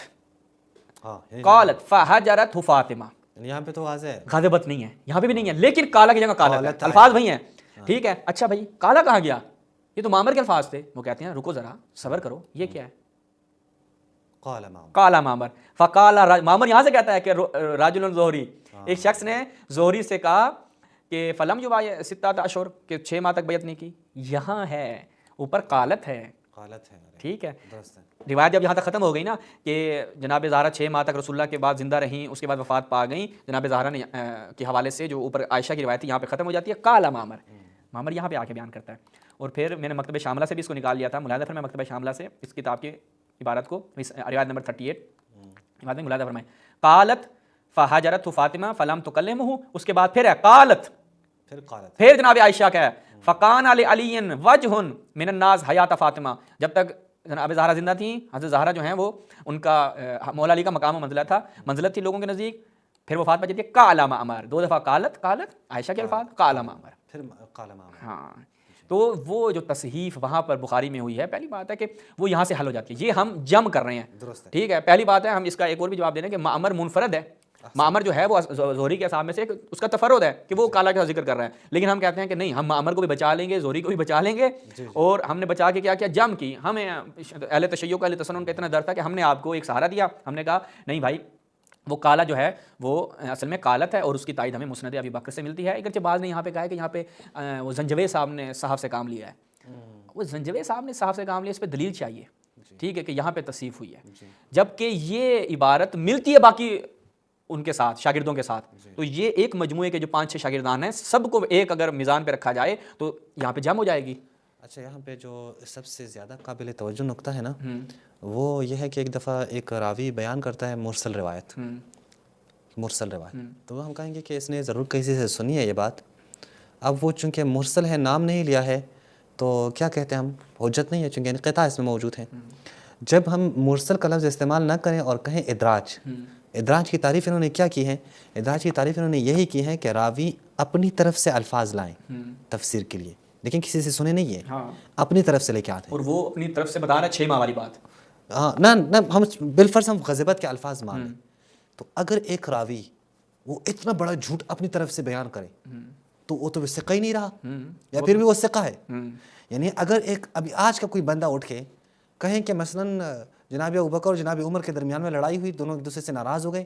A: ہاں
B: قالت فہجرت فاطمہ.
A: یہاں پہ تو واضح ہے,
B: غاضبت نہیں ہے, یہاں پہ بھی نہیں ہے, لیکن کالا کی جگہ کالا ہے, الفاظ وہی ہیں. ٹھیک ہے, اچھا بھائی کالا کہاں گیا؟ یہ تو معمر کے الفاظ تھے. وہ کہتے ہیں رکو ذرا صبر کرو, یہ کیا ہے؟ کالا معمر. فقالا معمر یہاں سے کہتا ہے کہ راجل زہری, ایک شخص نے زہری سے کہا کہ فلم جو ستات اشہر, کہ 6 ماہ تک بیعت نہیں کی. یہاں ہے اوپر قالت ہے. ٹھیک ہے, روایت جب یہاں تک ختم ہو گئی نا کہ جناب زہرا 6 ماہ تک رسول اللہ کے بعد زندہ رہیں, اس کے بعد وفات پا گئیں جناب زہرا نے کے حوالے سے, جو اوپر عائشہ کی روایت یہاں پہ ختم ہو جاتی ہے. کالا معمر, معمر یہاں پہ آ کے بیان کرتا ہے. اور پھر میں نے مکتبہ شاملہ سے بھی اس کو نکال لیا تھا, ملاحظہ فرمائیں مکتبہ شاملہ سے اس کتاب کی عبارت کو, روایت نمبر 38 عبارت میں ملاحظہ فرمائیں, قالت فہجرت فاطمہ فلم تکلمہ. اس کے بعد پھر ہے قالت, پھر جناب عائشہ کا ہے فقان علی وجہ من الناس حیات فاطمہ. جب تک جناب زہرا زندہ تھیں, حضرت زہرا جو ہیں وہ ان کا مولا علی کا مقام و منزلت تھی لوگوں کے نزدیک. پھر وفات پا جاتی ہے کالا معمر. 2 دفعہ قالت عائشہ کے الفاظ, کالا معمر,
A: پھر کالا معمر.
B: ہاں, تو وہ جو تصحیف وہاں پر بخاری میں ہوئی ہے, پہلی بات ہے کہ وہ یہاں سے حل ہو جاتی ہے. یہ ہم جم کر رہے ہیں, ٹھیک ہے. پہلی بات ہے ہم اس کا ایک اور بھی جواب دے رہے ہیں کہ معمر منفرد ہے. معمر جو ہے وہ زہری کے اصحاب میں سے اس کا تفرد ہے کہ وہ کالا کا ذکر کر رہا ہے, لیکن ہم کہتے ہیں کہ نہیں, ہم معمر کو بھی بچا لیں گے, زہری کو بھی بچا لیں گے. اور ہم نے بچا کے کیا کیا, جم کی. ہمیں اہل تشیع کا, اہل تسنن کا اتنا ڈر تھا کہ ہم نے آپ کو ایک سہارا دیا. ہم نے کہا نہیں بھائی, وہ کالا جو ہے وہ اصل میں قالت ہے, اور اس کی تائید ہمیں مسند ابی بکر سے ملتی ہے. اگرچہ بعض نے یہاں پہ کہا ہے کہ یہاں پہ وہ زنجوی صاحب نے صاحب سے کام لیا ہے. وہ زنجوی صاحب نے صاحب سے کام لیا, اس پہ دلیل چاہیے. ٹھیک ہے, کہ یہاں پہ تصحیف ہوئی ہے, جبکہ یہ عبارت ملتی ہے باقی ان کے ساتھ, شاگردوں کے ساتھ. تو یہ ایک مجموعے کے جو 5-6 شاگردان ہیں, سب کو ایک اگر میزان پہ رکھا جائے تو یہاں پہ جم ہو جائے گی.
A: اچھا, یہاں پہ جو سب سے زیادہ قابل توجہ نقطہ ہے نا, وہ یہ ہے کہ ایک دفعہ ایک راوی بیان کرتا ہے مرسل روایت. تو ہم کہیں گے کہ اس نے ضرور کسی سے سنی ہے یہ بات. اب وہ چونکہ مرسل ہے, نام نہیں لیا ہے, تو کیا کہتے ہیں ہم, حجت نہیں ہے, چونکہ انقطاع اس میں موجود ہے. جب ہم مرسل کا لفظ استعمال نہ کریں اور کہیں ادراج, ادراج کی تعریف انہوں نے کیا کی ہے؟ ادراج کی تعریف انہوں نے یہی کی ہے کہ راوی اپنی طرف سے الفاظ لائیں تفسیر کے لیے, لیکن کسی سے سنے نہیں ہے, اپنی طرف سے لے کے آتے ہیں.
B: اور وہ اپنی طرف سے بتا رہا ہے 6 ماہ والی بات.
A: ہاں, نہ ہم بالفرض ہم غضبت کے الفاظ مانیں, تو اگر ایک راوی وہ اتنا بڑا جھوٹ اپنی طرف سے بیان کرے تو وہ تو ثقہ ہی نہیں رہا, یا پھر بھی وہ ثقہ ہے. یعنی اگر ایک ابھی آج کا کوئی بندہ اٹھ کے کہیں کہ مثلاً جناب ابوبکر اور جناب عمر کے درمیان میں لڑائی ہوئی, دونوں ایک دوسرے سے ناراض ہو گئے,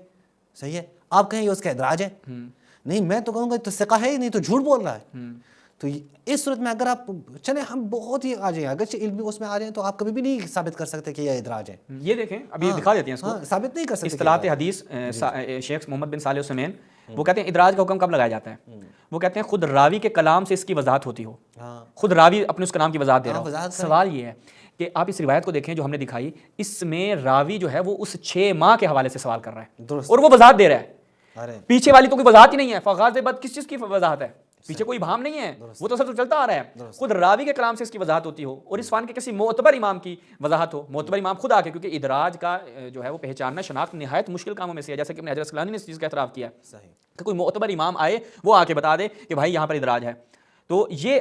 A: صحیح ہے, آپ کہیں یہ اس کا ادراج ہے. نہیں, میں تو کہوں گا تو ثقہ ہے ہی نہیں, تو جھوٹ بول رہا ہے. تو اس صورت میں اگر آپ چلیں ہم بہت ہی آ جائیں, اگرچہ علمی اس میں آ جائیں, تو آپ کبھی بھی نہیں ثابت کر سکتے کہ یہ ادراج ہے.
B: یہ دیکھیں ابھی دکھا دیتے ہیں اس کو,
A: ثابت نہیں کر سکتے.
B: اصطلاحات حدیث شیخ محمد بن صالح العثیمین وہ کہتے ہیں ادراج کا حکم کب لگایا جاتا ہے؟ وہ کہتے ہیں خود راوی کے کلام سے اس کی وضاحت ہوتی ہو, خود راوی اپنے اس کلام کی وضاحت دے رہا ہو. سوال یہ ہے کہ آپ اس روایت کو دیکھیں جو ہم نے دکھائی, اس میں راوی جو ہے وہ اس 6 ماہ کے حوالے سے سوال کر رہا ہے, اور وہ وضاحت دے رہا ہے. پیچھے والی تو کوئی وضاحت ہی نہیں ہے. فغاضبت کس چیز کی وضاحت ہے؟ پیچھے کوئی ابہام نہیں ہے, وہ تو سب چلتا آ رہا ہے. خود راوی کے کلام سے اس کی وضاحت ہوتی ہو, اور اس فن کے کسی معتبر امام کی وضاحت ہو, معتبر امام خود آ کے, کیونکہ ادراج کا جو ہے وہ پہچاننا شناخت نہایت مشکل کاموں میں سے ہے, جیسے کہ ابن حجر اسقلانی نے اس چیز کا اعتراف کیا ہے کہ کوئی معتبر امام آئے, وہ آ کے بتا دے کہ بھائی یہاں پر ادراج ہے. تو یہ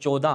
B: 14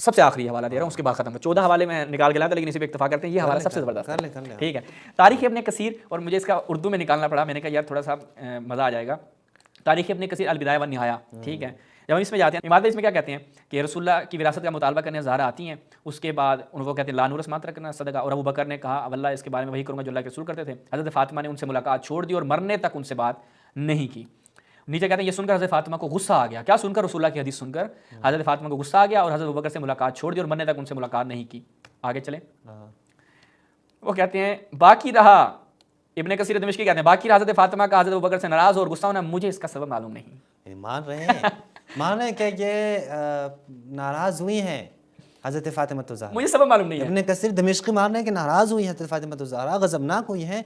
B: سب سے آخری حوالہ دے رہا ہوں، اس کے بعد ختم. 14 حوالے میں نکال کے لایا تھا لیکن اسی پہ اکتفا کرتے ہیں. یہ حوالہ سب سے زبردست
A: کر لیں.
B: ہے. ٹھیک ہے. تاریخ ابن کثیر، اور مجھے اس کا اردو میں نکالنا پڑا، میں نے کہا یار تھوڑا سا مزہ آ جائے گا. تاریخ ابن کثیر البدایہ والنہایہ. ٹھیک ہے. جب ہم اس میں جاتے ہیں، امام اس میں کیا کہتے ہیں کہ رسول اللہ کی وراثت کا مطالبہ کرنے زہرا آتی ہیں، اس کے بعد ان کو کہتے ہیں لا نورث ما ترکنا صدقہ. اور ابو بکر نے کہا واللہ اس کے بارے میں وہی کروں گا جو اللہ کے رسول کرتے تھے. حضرت فاطمہ نے ان سے ملاقات چھوڑ دی اور مرنے تک ان سے بات نہیں کی. نیچے کہتے ہیں یہ سن کر حضرت فاطمہ کو غصہ آ گیا. کیا سن کر؟ رسول اللہ کی حدیث سن کر حضرت فاطمہ کو غصہ آ گیا اور حضرت ابوبکر سے ملاقات چھوڑ دی اور مرنے تک ان سے ملاقات نہیں کی. آگے چلیں. وہ کہتے ہیں باقی رہا، ابن کثیر دمشقی کہتے ہیں باقی رہا حضرت فاطمہ کا حضرت ابوبکر سے ناراض اور غصہ ہونا، مجھے اس کا سبب معلوم نہیں.
A: مان رہے ہیں کہ یہ ناراض ہوئی ہیں حضرت فاطمہ الزہرا.
B: مجھے سبب معلوم نہیں ہے.
A: ابن کثیر دمشقی مان رہے ہیں کہ ناراض ہوئی ہیں حضرت فاطمہ الزہرا، غضبناک ہوئی ہیں.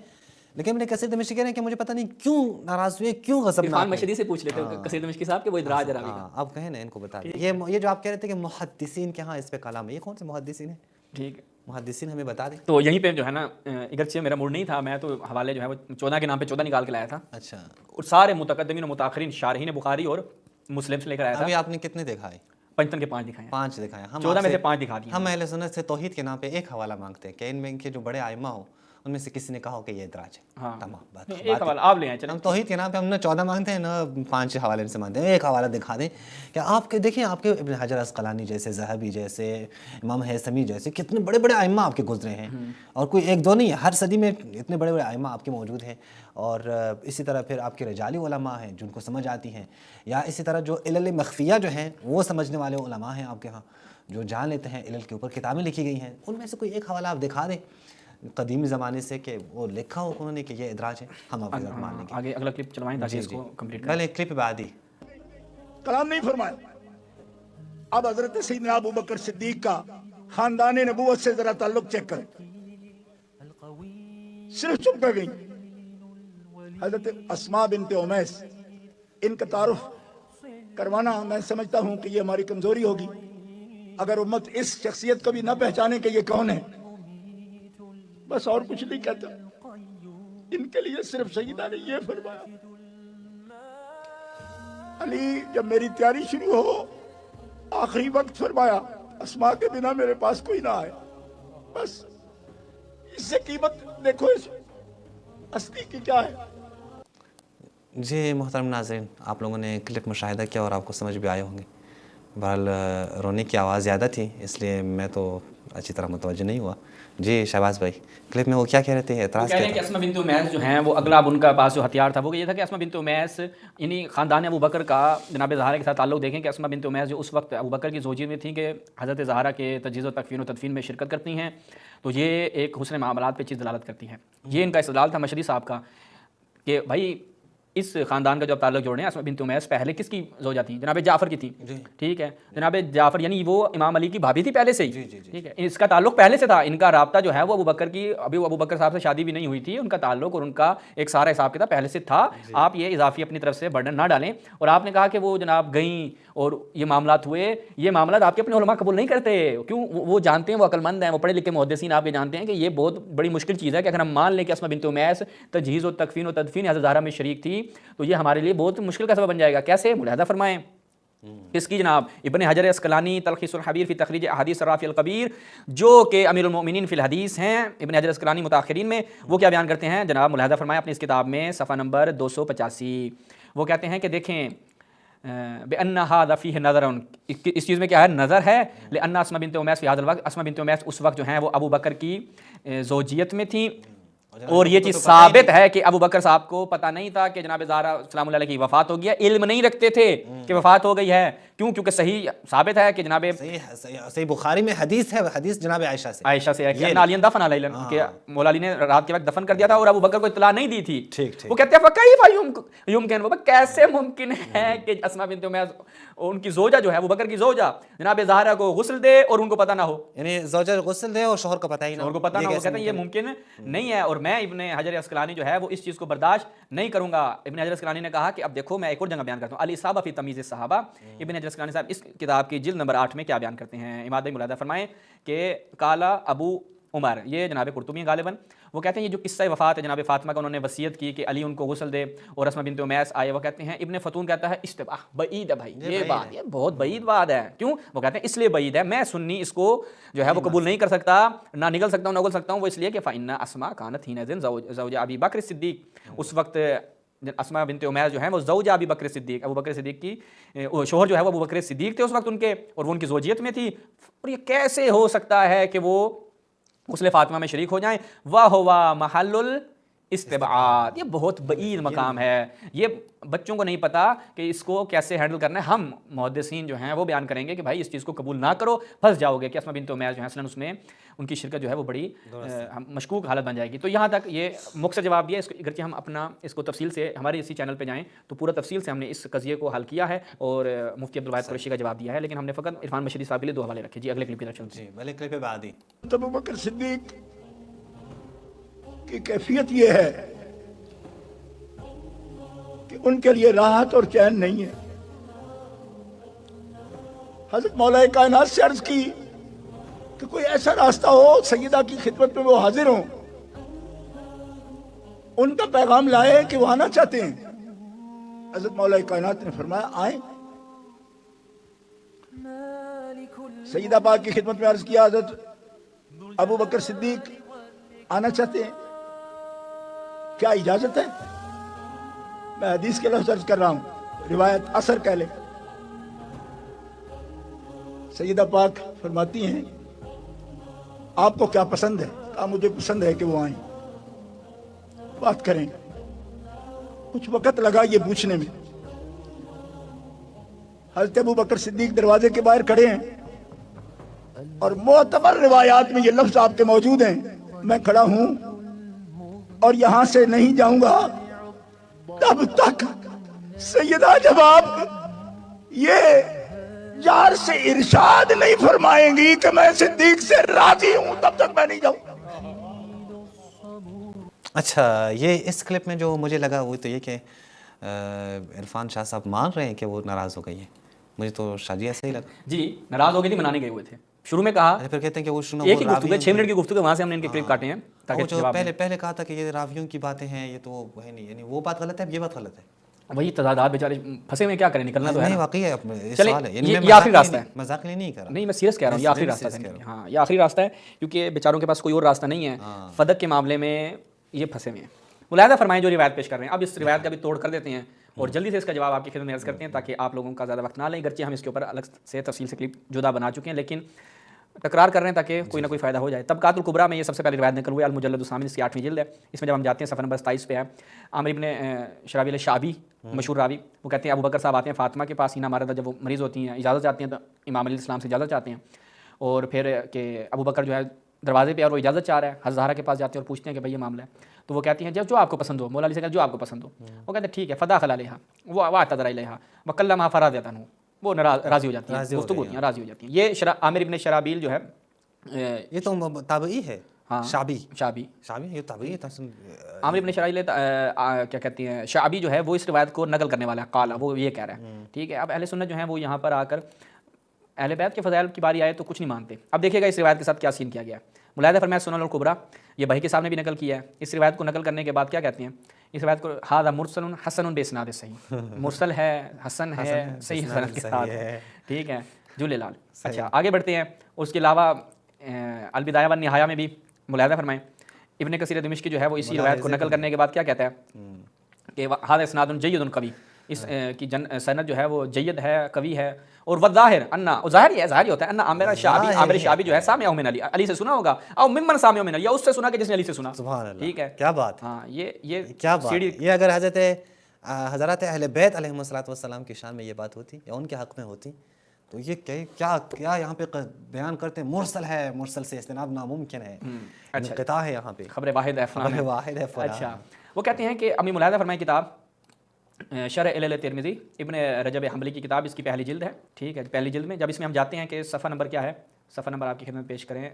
A: لیکن ابن کثیر دمشقی کہہ رہے ہیں کہ مجھے پتہ نہیں کیوں ناراض ہوئے، کیوں غضبناک
B: عرفان مشہدی سے پوچھ لیتے ہیں کثیر دمشقی صاحب کہ وہ ادراج راوی کا.
A: آپ کہیں نا ان کو بتا دیں. یہ جو آپ کہہ رہے تھے کہ محدثین کے ہاں اس پہ کلام ہے، یہ کون سے محدثین ہیں؟
B: ٹھیک ہے.
A: محدثین ہمیں بتا دیں.
B: تو یہیں پہ جو ہے نا، اگرچہ میرا موڈ نہیں تھا، میں تو حوالے جو ہے وہ 14 کے نام پہ 14 نکال کے لایا تھا.
A: اچھا.
B: اور سارے متقدمین و متاخرین شارحین بخاری اور مسلم سے لے کر آیا تھا.
A: ابھی آپ نے کتنے دکھائے؟
B: پنجتن کے 5 دکھائے ہیں.
A: 5 دکھائے.
B: 14 میں سے 5 دکھا دیے.
A: ہم اہل سنت سے توحید کے نام پہ ایک حوالہ مانگتے ہیں کہ ان میں کے جو بڑے ائمہ ہوں ان میں سے کسی نے کہا ہو کہ یہ ادراج ہے.
B: ہاں
A: تمام بات.
B: ایک حوالہ آپ لے آئیں. چلیں
A: ہم توحید کے نام پہ ہم نہ 14 مانگتے ہیں نہ 5 حوالے سے مانگتے ہیں. ایک حوالہ دکھا دیں کہ آپ کے دیکھیں آپ کے ابن حجر عسقلانی جیسے، ذہبی جیسے، امام ہیثمی جیسے کتنے بڑے بڑے ائمہ آپ کے گزرے ہیں. اور کوئی ایک دو نہیں ہے، ہر صدی میں اتنے بڑے بڑے ائمہ آپ کے موجود ہیں. اور اسی طرح پھر آپ کے رجالی علماء ہیں جن کو سمجھ آتی ہیں، یا اسی طرح جو علل مخفیہ جو ہیں وہ سمجھنے والے علماء ہیں آپ کے ہاں، جو جان لیتے ہیں علل کے اوپر کتابیں لکھی گئی ہیں. ان میں سے کوئی ایک حوالہ آپ دکھا دیں قدیمی زمانے سے کہ وہ لکھا ہو انہوں نے کہ یہ ادراج ہے، ہم آپ کی مان لیں گے.
B: آگے اگلا کلپ چلوائیں تاکہ اس کو کمپلیٹ کریں.
A: پہلے کلپ بعدی
D: کلام نہیں فرمایا. اب حضرت سیدنا ابو بکر صدیق کا خاندان نبوت سے ذرا تعلق چیک کریں. صرف چپ کر گئی. حضرت اسماء بنت امیس، ان کا تعارف کروانا میں سمجھتا ہوں کہ یہ ہماری کمزوری ہوگی اگر امت اس شخصیت کو بھی نہ پہچانے کہ یہ کون ہے. بس اور کچھ نہیں کہتا. ان کے لیے صرف سیدہ نے یہ فرمایا، علی جب میری تیاری شروع ہو آخری وقت فرمایا اسماء کے بنا میرے پاس کوئی نہ آئے. بس اس سے قیمت دیکھو اس اصلی کی کیا ہے.
A: جی محترم ناظرین، آپ لوگوں نے کلپ مشاہدہ کیا اور آپ کو سمجھ بھی آئے ہوں گے. بہرحال رونے کی آواز زیادہ تھی اس لیے میں تو اچھی طرح متوجہ نہیں ہوا. جی شہباز بھائی، کلپ میں وہ کیا کہہ رہے تھے؟ اعتراض
B: کہہ رہے ہیں کہ اسماء بنت امیس جو ہیں وہ اگلا اب ان کا پاس جو ہتھیار تھا وہ یہ تھا کہ اسماء بنت امیس یعنی خاندان ابو بکر کا جناب زہرا کے ساتھ تعلق دیکھیں کہ اسماء بنت امیس جو اس وقت ابو بکر کی زوجی میں تھیں کہ حضرت زہرا کے تجہیز و تکفین و تدفین میں شرکت کرتی ہیں، تو یہ ایک حسن معاملات پہ چیز دلالت کرتی ہے. یہ ان کا استدلال تھا مشہدی صاحب کا کہ بھائی اس خاندان کا جو تعلق جوڑے ہیں، اسماء بنت امیس پہلے کس کی زوجہ تھیں؟ جناب جعفر کی تھی. ٹھیک ہے. جناب جعفر یعنی وہ امام علی کی بھابھی تھی پہلے سے ہی. ٹھیک ہے. اس کا تعلق پہلے سے تھا. ان کا رابطہ جو ہے وہ ابو بکر کی، ابھی ابو بکر صاحب سے شادی بھی نہیں ہوئی تھی، ان کا تعلق اور ان کا ایک سارا حساب کتاب پہلے سے تھا. آپ یہ اضافی اپنی طرف سے برڈن نہ ڈالیں. اور آپ نے کہا کہ وہ جناب گئیں اور یہ معاملات ہوئے، یہ معاملات آپ کے اپنے علماء قبول نہیں کرتے. کیوں؟ وہ جانتے ہیں، وہ عقل مند ہیں، وہ پڑھے لکھے محدثین آپ یہ جانتے ہیں کہ یہ بہت بڑی مشکل چیز ہے کہ اگر ہم مان لیں کہ اسماء بنت امیس تجہیز و تکفین و تدفین حضرت زہرا میں شریک تھی تو یہ ہمارے لیے بہت مشکل کا سبب بن جائے گا. کیسے؟ ملاحظہ فرمائیں. اس کی جناب ابن حجر عسقلانی تلخیص الحبیر فی تخریج احادیث الرافع القبیر جو کہ امیر المؤمنین فی الحدیث ہیں، ابن حجر عسقلانی متاخرین میں، وہ کیا بیان کرتے ہیں جناب؟ ملاحظہ فرمائیں اپنی اس کتاب میں صفحہ نمبر 285. وہ کہتے ہیں کہ دیکھیں بأن هذا فيه نظر، اس چیز میں کیا ہے؟ نظر ہے. لأن اسماء بنت امیس فی هذا الوقت، اسماء بنت امیس اس وقت جو ہیں وہ ابو بکر کی زوجیت میں تھیں. اور یہ چیز ثابت ہے کہ ابو بکر صاحب کو پتہ نہیں تھا کہ جناب زہرا سلام اللہ علیہ کی وفات ہو گئی ہے، علم نہیں رکھتے تھے کہ وفات ہو گئی ہے. کیوں؟ کیونکہ صحیح ثابت ہے کہ جناب
A: صحیح بخاری میں حدیث ہے، حدیث جناب عائشہ سے
B: ہے کہ علی دفن علیہ کہ مولا علی نے رات کے وقت دفن کر دیا تھا اور ابو بکر کو اطلاع نہیں دی تھی. وہ کہتے ہیں فکیف یمکن، وہ کیسے ممکن ہے کہ اسماء بنت امیس ان کی زوجہ جو ہے ابو بکر کی زوجہ جناب زہرا کو غسل دے اور ان کو پتہ نہ ہو،
A: یعنی زوجہ غسل دے اور شوہر کو پتہ ہی نہ ہو.
B: شوہر کو پتہ نہ ہو. کہتے ہیں یہ ممکن نہیں ہے اور میں ابن حجر عسقلانی جو ہے وہ اس چیز کو برداشت نہیں کروں گا. ابن حجر عسقلانی نے کہا کہ اب دیکھو میں ایک اور جگہ بیان کرتا ہوں، الاصابہ فی تمییز الصحابہ. ابن حجر عسقلانی صاحب اس کتاب کی جلد نمبر 8 میں کیا بیان کرتے ہیں؟ امام ملاحظہ فرمائیں کہ قال ابو عمر، یہ جناب قرطبی ہیں غالباً، وہ کہتے ہیں یہ جو قصہ وفات ہے جناب فاطمہ کا، انہوں نے وصیت کی کہ علی ان کو غسل دے اور اسمہ بنت امیس آئے، وہ کہتے ہیں ابن فتون کہتا ہے اشتباہ بعید ہے بھائی، یہ بات یہ بہت بعید بات ہے، کیوں؟ وہ کہتے ہیں اس لیے بعید ہے، میں سنی اس کو جو ہے وہ قبول نہیں کر سکتا، نہ نگل سکتا ہوں نہ اگل سکتا ہوں، وہ اس لیے کہ فإن اسماء كانت حينئذ زوج ابی بکر صدیق، اس وقت اسماء بنت امیس جو ہیں وہ زوج ابی بکر صدیق، ابو بکر صدیق کی شوہر جو ہے وہ ابو بکر صدیق تھے اس وقت ان کے، اور وہ ان کی زوجیت میں تھی، اور یہ کیسے ہو سکتا ہے کہ وہ غسل فاطمہ میں شریک ہو جائیں، وَهُوَ محل الاستبعاد، یہ بہت بعید مقام ہے، یہ بچوں کو نہیں پتا کہ اس کو کیسے ہینڈل کرنا ہے، ہم محدثین جو ہیں وہ بیان کریں گے کہ بھائی اس چیز کو قبول نہ کرو، پھنس جاؤ گے کہ اسماء بنت امیس جو ہیں اصلاً اس میں ان کی شرکت جو ہے وہ بڑی مشکوک حالت بن جائے گی۔ تو یہاں تک یہ مختصر جواب دیا، اگرچہ ہم اپنا اس کو تفصیل سے ہمارے اسی چینل پہ جائیں تو پورا تفصیل سے ہم نے اس قضیے کو حل کیا ہے اور مفتی عبدالواحد قریشی کا جواب دیا ہے، لیکن ہم نے فقط عرفان مشری صاحب کے لیے 2 حوالے رکھے۔ جی اگلے کلپ کی طرف چلتے ہیں۔
A: جی پہلے کلپ پہ بعد ہی
D: ابو بکر صدیق کی کیفیت یہ ہے کہ ان کے لیے راحت اور چین نہیں ہے۔ حضرت مولا کائنات سے عرض کی کہ کوئی ایسا راستہ ہو سیدہ کی خدمت میں وہ حاضر ہوں، ان کا پیغام لائے کہ وہ آنا چاہتے ہیں۔ حضرت مولا کائنات نے فرمایا آئیں۔ سیدہ پاک کی خدمت میں عرض کیا حضرت ابو بکر صدیق آنا چاہتے ہیں، کیا اجازت ہے؟ میں حدیث کے لفظ عرض کر رہا ہوں، روایت اثر کہہ لیں۔ سیدہ پاک فرماتی ہیں آپ کو کیا پسند ہے؟ کہا مجھے پسند ہے کہ وہ آئیں، بات کریں۔ کچھ وقت لگا یہ پوچھنے میں۔ حضرت ابو بکر صدیق دروازے کے باہر کھڑے ہیں اور معتبر روایات میں یہ لفظ آپ کے موجود ہیں، میں کھڑا ہوں اور یہاں سے نہیں جاؤں گا تب تک سیدہ جب آپ یہ یار سے ارشاد نہیں فرمائیں گی کہ میں صدیق سے راضی ہوں تب تک میں نہیں جاؤں۔
A: اچھا، یہ اس کلپ میں جو مجھے لگا وہ تو یہ کہ عرفان شاہ صاحب مان رہے ہیں کہ وہ ناراض ہو گئی ہے، مجھے تو شاہ جی ایسا ہی لگا۔
B: جی ناراض ہو گئی تھی، منانے گئے ہوئے تھے، شروع میں کہا
A: پھر کہتے ہیں کہ وہ
B: ایک ہی گفتگو 6 منٹ کی گفتگو، وہاں سے ہم نے ان کے کلپ کاٹے ہیں
A: وہ
B: تاکہ
A: جو
B: جواب
A: پہلے کہا تھا کہ یہ راویوں کی باتیں ہیں، یہ تو ہے نہیں، یعنی وہ بات غلط ہے، یہ بات غلط ہے۔
B: وہی تضادات بیچارے پھنسے ہوئے، کیا کریں، نکلنا تو ہے
A: نہیں
B: نا۔
A: واقعی ہے،
B: چلیں،
A: سوال ہے،
B: یہ آخری راستہ ہے،
A: مذاق لیے نہیں کر رہا،
B: نہیں میں سیریس کہہ رہا ہوں، یہ آخری راستہ ہے، ہاں یہ آخری راستہ ہے، کیونکہ بیچاروں کے پاس کوئی اور راستہ نہیں ہے، فدق کے معاملے میں یہ پھنسے ہوئے ہیں۔ ملاحظہ فرمائیں جو روایت پیش کر رہے ہیں، اب اس روایت کا بھی توڑ کر دیتے ہیں اور جلدی سے اس کا جواب آپ کی خدمت میں عرض کرتے ہیں تاکہ آپ لوگوں کا زیادہ وقت نہ لیں، گرچہ ہم اس کے اوپر الگ سے تفصیل سے کلپ جدا بنا چکے ہیں، لیکن تکرار کر رہے ہیں تاکہ کوئی نہ کوئی فائدہ ہو جائے۔ طبقات الکبریٰ میں یہ سب سے پہلے روایت نقل ہوئی، المجلد الثامن، اس کی 8ویں جلد ہے، اس میں جب ہم جاتے ہیں صفحہ نمبر 27 پہ ہے، عامر ابن شرابیل شعبی مشہور راوی، وہ کہتے ہیں ابو بکر صاحب آتے ہیں فاطمہ کے پاس، سینہ مارا تھا جب وہ مریض ہوتی ہیں، اجازت چاہتے ہیں تو امام علیہ السلام سے اجازت چاہتے ہیں، اور پھر کہ ابو بکر جو ہے دروازے پہ اور وہ اجازت چاہ رہا ہے، حضرت زہرا کے پاس جاتے ہیں اور پوچھتے ہیں کہ بھائی یہ معاملہ ہے، تو وہ کہتی ہیں جب جو آپ کو پسند ہو، مولا علی سے کہتے ہیں جو آپ کو پسند ہو، وہ کہتے ہیں ٹھیک ہے، فداخل علیہا، وہ اعتذر الیہا وکلمہا فراضیۃ عنہ، وہ راضی ہو جاتی ہیں، گفتگو ہوتی ہیں، راضی ہو جاتی ہیں۔ یہ عامر ابن شرابیل جو ہے
A: یہ تو تابعی ہے، شعبی یہ تابعی ہے۔
B: عامر ابن شرابیل کیا کہتے ہیں شعبی جو ہے وہ اس روایت کو نقل کرنے والا ہے، قالا وہ یہ کہہ رہا ہے، ٹھیک ہے۔ اب اہل سنت جو ہیں وہ یہاں پر آ کر اہل بیت کے فضائل کی باری آئے تو کچھ نہیں مانتے۔ اب دیکھیے گا اس روایت کے ساتھ کیا سین کیا گیا ہے۔ ملاحظہ فرمایا سنن الکبریٰ، یہ بہقی صاحب نے بھی نقل کیا ہے، اس روایت کو نقل کرنے کے بعد کیا کہتے ہیں، اس روایت کو ھذا مرسل حسن باسناد صحیح، مرسل ہے، حسن ہے، صحیح سند کے ساتھ، ٹھیک ہے، جل لال۔ اچھا آگے بڑھتے ہیں، اس کے علاوہ البدایہ والنہایہ میں بھی ملاحظہ فرمائیں ابن کثیر دمشقی جو ہے وہ اسی روایت کو نقل کرنے کے بعد کیا کہتا ہے کہ ھذا اسناد جید قوی، اس کی سند جو ہے وہ جید ہے، قوی ہے، اور والظاہر ان ظاہر ہی ہے، ظاہر ہی ہوتا ہے ان عامر شعبی جو ہے سامع من علی، علی سے سنا ہوگا، او ممن سامع من علی، یا اس سے سنا کہ جس نے علی سے سنا،
A: سبحان اللہ،
B: ٹھیک ہے،
A: کیا بات،
B: ہاں یہ
A: کیا بات، یہ اگر حضرات اہل بیت علیہم السلام کی شان میں یہ بات ہوتی یا ان کے حق میں ہوتی تو یہ کیا یہاں پہ بیان کرتے ہیں، مرسل ہے، مرسل سے استناد ناممکن ہے، انقطاع ہے یہاں پہ،
B: خبر واحد ہے فلاں،
A: خبر واحد ہے فلاں۔
B: اچھا وہ کہتے ہیں کہ امی ملاحظہ فرمائیں کتاب شرح علل ترمذی ابن رجب حنبلی کی کتاب، اس کی پہلی جلد ہے، ٹھیک ہے، پہلی جلد میں جب اس میں ہم جاتے ہیں کہ صفحہ نمبر کیا ہے، صفحہ نمبر آپ کی خدمت پیش کریں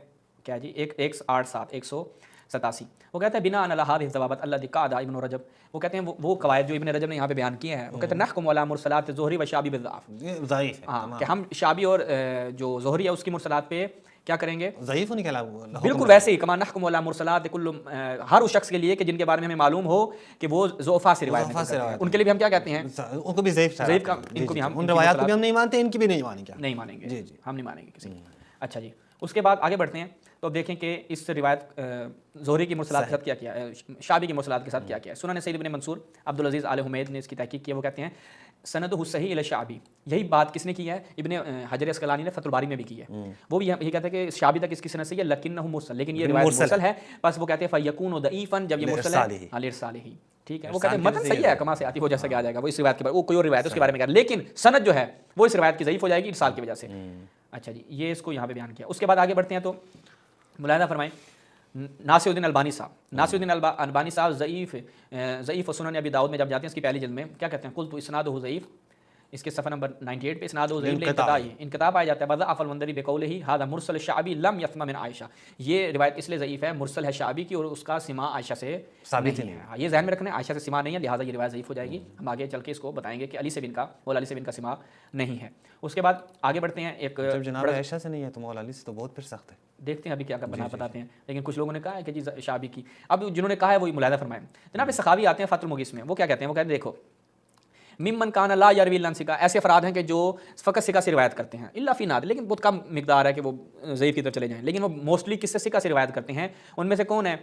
B: کیا جی 187 وہ کہتے ہیں بنا علی هذه الضوابط التي قعد ابن رجب، وہ کہتے ہیں وہ قواعد جو ابن رجب نے یہاں پہ بیان کیے ہیں، وہ کہتے ہیں نحکم علی مرسلات ظہری و شعبی بالضعف،
A: ضعیف ہے،
B: ہاں کہ ہم شعبی اور جو ظہری ہے اس کی مرسلات پہ کیا کریں گے؟
A: ضعیف ہونے کے علاوہ
B: بالکل ویسے ہی کما نحکم علی مرسلات کل، ہر اس شخص کے لیے کہ جن کے بارے میں ہمیں معلوم ہو کہ وہ ضعفاء سے روایت نقل کرتے ہیں، ان کے لیے بھی ہم کیا کہتے ہیں؟
A: ان کو بھی ضعیف
B: ضعیف کا، ان کو بھی ہم
A: ان روایات کو بھی ہم نہیں مانتے، ان کی بھی نہیں مانیں گے،
B: نہیں مانیں گے،
A: جی جی
B: ہم نہیں مانیں گے کسی کی۔ اچھا جی، اس کے بعد آگے بڑھتے ہیں تو اب دیکھیں کہ اس روایت زہری کی مرسلات کے ساتھ کیا کیا ہے، شعبی کی مرسلات کے ساتھ کیا کیا ہے۔ سنن سعید بن منصور عبدالعزیز آل حمید نے اس کی تحقیق کی ہے، وہ کہتے ہیں سندہ صحیح الی شعبی، یہی بات کس نے کی ہے؟ ابن حجر اسقلانی نے فتح الباری میں بھی کی ہے، وہ بھی یہ کہتے ہیں کہ شعبی تک اس کی سند سے ہے لکنہ مرسل، لیکن یہ روایت مرسل ہے، بس وہ کہتے ہیں فیکون ضعیفا، جب یہ مرسل ہے لارسالہ، ٹھیک ہے، وہ کہتے ہیں متن صحیح ہے کما سے آتی، وہ جیسا کہ آ جائے گا، وہ اس روایت کے بعد وہ کوئی اور روایت اس کے بارے میں کہہ رہا ہے، لیکن سند جو ہے وہ اس روایت کی ضعیف ہو جائے گی ارسال کی وجہ سے۔ اچھا جی، یہ اس کو یہاں پہ بیان کیا۔ اس کے بعد آگے بڑھتے ہیں تو ملاحظہ فرمائیں ناصر الدین البانی البانی صاحب ضعیف و سنن ابی داؤد میں جب جاتے ہیں اس کی پہلی جلد میں کیا کہتے ہیں؟ قلت اسنادہ ضعیف، اس کے صفحہ نمبر 98 پہ اسنادہ ضعیف انقطاع پایا جاتا ہے، وضعف المنذری بقولہ ھذا مرسل شعبی لم یسمع من عائشہ، یہ روایت اس لیے ضعیف ہے، مرسل ہے شعبی کی اور اس کا سماع عائشہ سے ثابت نہیں ہے، یہ ذہن میں رکھنا ہے، عائشہ سے سماع نہیں ہے، لہٰذا یہ روایت ضعیف ہو جائے گی۔ ہم آگے چل کے اس کو بتائیں گے کہ علی سے بن کا سماع نہیں ہے۔ اس کے بعد آگے بڑھتے ہیں، ایک
A: جب جناب عائشہ سے نہیں ہے تو مولا علی سے تو بہت پھر سخت ہے،
B: دیکھتے ہیں ابھی کیا بتاتے ہیں، لیکن کچھ لوگوں نے کہا ہے کہ جی شعبی کی، اب جنہوں نے کہا ہے وہی ملاحظہ فرمائیں۔ جناب سخاوی آتے ہیں فتح المغیث میں، وہ کیا کہتے ہیں؟ وہ کہتے ہیں دیکھو ممن کان لا یروی الا عن ثقہ، ایسے افراد ہیں کہ جو فقط ثقہ سے روایت کرتے ہیں، الا فی نادر، لیکن بہت کم مقدار ہے کہ وہ ضعیف کی طرف چلے جائیں، لیکن وہ موسٹلی کس سے ثقہ سے روایت کرتے ہیں، ان میں سے کون ہے؟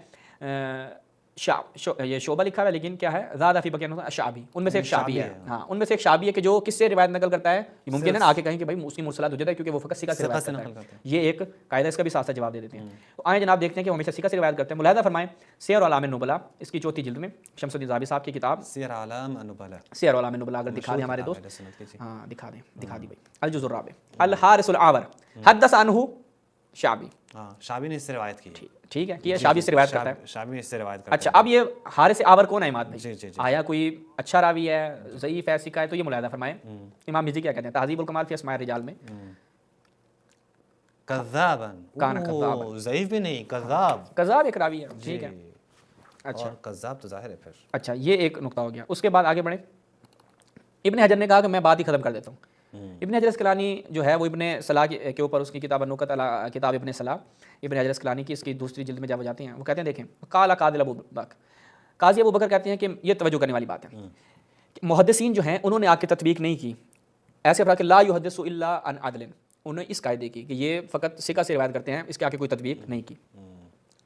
B: یہ شعبہ لکھا ہے لیکن کیا ہے؟ زیادہ فی بقیہ شعبی، ان میں سے ایک شعبی ہے، ہاں ان میں سے ایک شعبی ہے کہ جو کس سے روایت نقل کرتا ہے، ممکن ہے نا آ کے کہیں کہ بھائی اس کی مرسلات ہو جاتا ہے کیونکہ وہ فقط ثقہ سے روایت کرتا ہے، یہ ایک قاعدہ، اس کا بھی ساتھ ساتھ جواب دے دیتے ہیں۔ تو آئیں جناب دیکھتے ہیں کہ وہ ہمیشہ ثقہ سے روایت کرتے ہیں۔ ملاحظہ فرمائیں سیر اعلام النبلاء، اس کی 4تھی جلد میں شمس الدین ذہبی صاحب کی کتاب
A: سیر اعلام النبلاء،
B: سیر اعلام النبلاء، اگر دکھا دیں ہمارے دوست، ہاں دکھا دی بھائی، الجزء الرابع الحارث العاور حدث عنہ شعبی،
A: ہاں شعبی نے اس سے روایت کی،
B: ٹھیک ہے، کہ شعبی سے روایت کرتا ہے،
A: شعبی اس سے روایت کرتا ہے۔
B: اچھا اب یہ حارث عاور کون ہے اماد بھائی؟
A: جی جی جی،
B: آیا کوئی اچھا راوی ہے، ضعیف ہے، ثقہ ہے؟ تو یہ ملاحظہ فرمائیں امام مزی کیا کہتے ہیں تہذیب الکمال فی اسماء الرجال میں،
A: کذابا،
B: کان کذابا،
A: ضعیف بھی نہیں، کذاب
B: ایک راوی ہے، ٹھیک ہے۔ اچھا
A: کذاب تو ظاہر ہے پھر۔
B: اچھا یہ ایک نقطہ ہو گیا۔ اس کے بعد آگے بڑھیں، ابن حجر نے کہا کہ میں بات ہی ختم کر دیتا ہوں۔ ابن حجر اسقلانی جو ہے وہ ابن صلاح کے اوپر اس کی کتاب النکت کتاب ابن صلاح، ابن حجر اسقلانی کی اس کی 2 جلد میں جب جاتے ہیں وہ کہتے ہیں دیکھیں قال قاضی ابو بکر، قاضی ابو بکر کہتے ہیں کہ یہ توجہ کرنے والی بات ہے کہ محدثین جو ہیں انہوں نے آ کے تطبیق نہیں کی ایسے افراد کہ لا یحدث الا عن عدل، انہوں نے اس قاعدے کی کہ یہ فقط ثقہ سے روایت کرتے ہیں، اس کے آگے کوئی تطبیق نہیں کی۔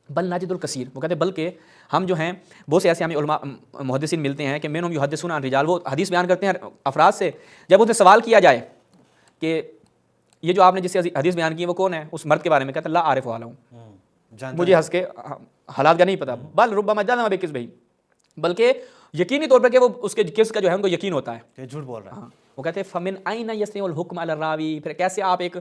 B: بل ناجد الکثیر، وہ کہتے ہیں بلکہ ہم جو ہیں بہت سے ایسے ہمیں علماء محدثین ملتے ہیں کہ منہم یحدثون عن رجال، وہ حدیث بیان کرتے ہیں افراد سے، جب ان سے سوال کیا جائے کہ یہ جو آپ نے جس سے حدیث بیان کی وہ کون ہے، اس مرد کے بارے میں کہتا ہے لا عارف والا ہوں، مجھے ہنس کے حالات کا نہیں پتا، بل ربما جزم بکذبہ، بلکہ یقینی طور پر کہ وہ اس کے کس کا جو ہے ان کو یقین ہوتا ہے
A: کہ جھوٹ بول رہا ہے۔
B: وہ کہتے ہیں فمن این یسنع الحکم علی الراوی، پھر کیسے آپ ایک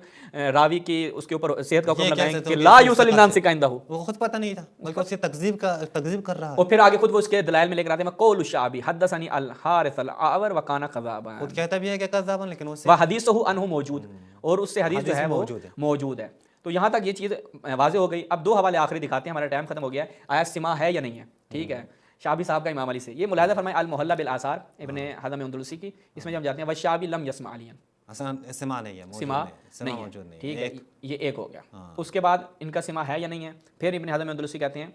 B: راوی کی اس کے اوپر صحت کا حکم لگائیں کہ لا یوصل الناس کا عندہ،
A: وہ خود پتہ نہیں تھا بلکہ اسے تکذیب کر رہا ہے،
B: اور پھر آگے خود وہ اس کے دلائل میں لے کر آتے ہیں قول الشعبی حدثنی الحارث العاور وکان کذابا،
A: خود کہتا بھی ہے کہ کذاب، لیکن اس سے
B: وحدیثہ عنہ موجود، اور اس سے حدیث جو ہے وہ موجود ہے۔ تو یہاں تک یہ چیز واضح ہو گئی۔ اب 2 حوالے آخری دکھاتے ہیں، ہمارا ٹائم ختم ہو گیا ہے، آیا سماع ہے یا نہیں ہے، ٹھیک ہے، شعبی صاحب کا امام علی سے، یہ ملاحظہ فرمائے المحلہ بالآثار ابن حزم اندلسی کی، اس میں جب جاتے ہیں والشعبی لم یسمع علیاً،
A: سماع نہیں ہے،
B: سماع
A: موجود نہیں،
B: ٹھیک ہے، یہ ایک ہو گیا۔ اس کے بعد ان کا سماع ہے یا نہیں ہے، پھر ابن حزم اندلسی کہتے ہیں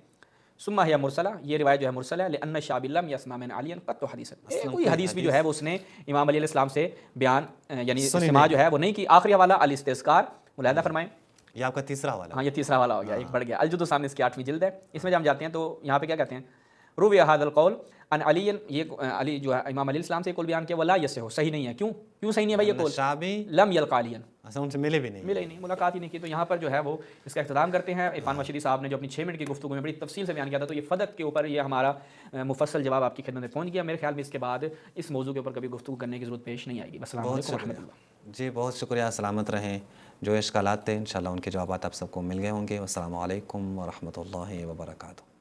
B: ثم هي مرسلہ، یہ روایت جو ہے مرسل ہے، لأن الشعبی لم یسمع من علی قط حدیث، کوئی حدیث بھی جو ہے وہ اس نے امام علی علیہ السلام سے بیان یعنی سماع جو ہے وہ نہیں کی۔ آخری حوالہ الاستذکار، ملاحظہ فرمائیں،
A: یہ آپ کا تیسرا حوالہ،
B: ہاں یہ تیسرا والا ہو گیا، ایک بڑھ گیا۔ الجد الثامن اس کی 8ویں جلد ہے، اس میں جب ہم جاتے ہیں تو یہاں پہ کیا کہتے ہیں روی هذا القول ان علی، یہ علی جو ہے امام علی السلام سے قول بیان کیا، ولا یصح، صحیح نہیں ہے، کیوں صحیح نہیں ہے بھائی یہ قول؟
A: شعبی
B: لم یلقى علیاً،
A: اصلا ان سے ملے ہی نہیں،
B: ملاقات ہی نہیں کی۔ تو یہاں پر جو ہے وہ اس کا اختتام کرتے ہیں۔ عرفان مشیری صاحب نے جو اپنی 6 منٹ کی گفتگو میں بڑی تفصیل سے بیان کیا تھا، تو یہ فدق کے اوپر یہ ہمارا مفصل جواب آپ کی خدمت میں پہنچ گیا۔ میرے خیال میں اس کے بعد اس موضوع کے اوپر کبھی گفتگو کرنے کی ضرورت پیش نہیں آئے گی۔ السلام علیکم و رحمۃ اللہ۔
A: جی بہت شکریہ، سلامت رہیں۔ جو اشکالات تھے انشاءاللہ ان کے جوابات آپ سب کو مل گئے ہوں گے۔ والسلام علیکم ورحمۃ اللہ وبرکاتہ۔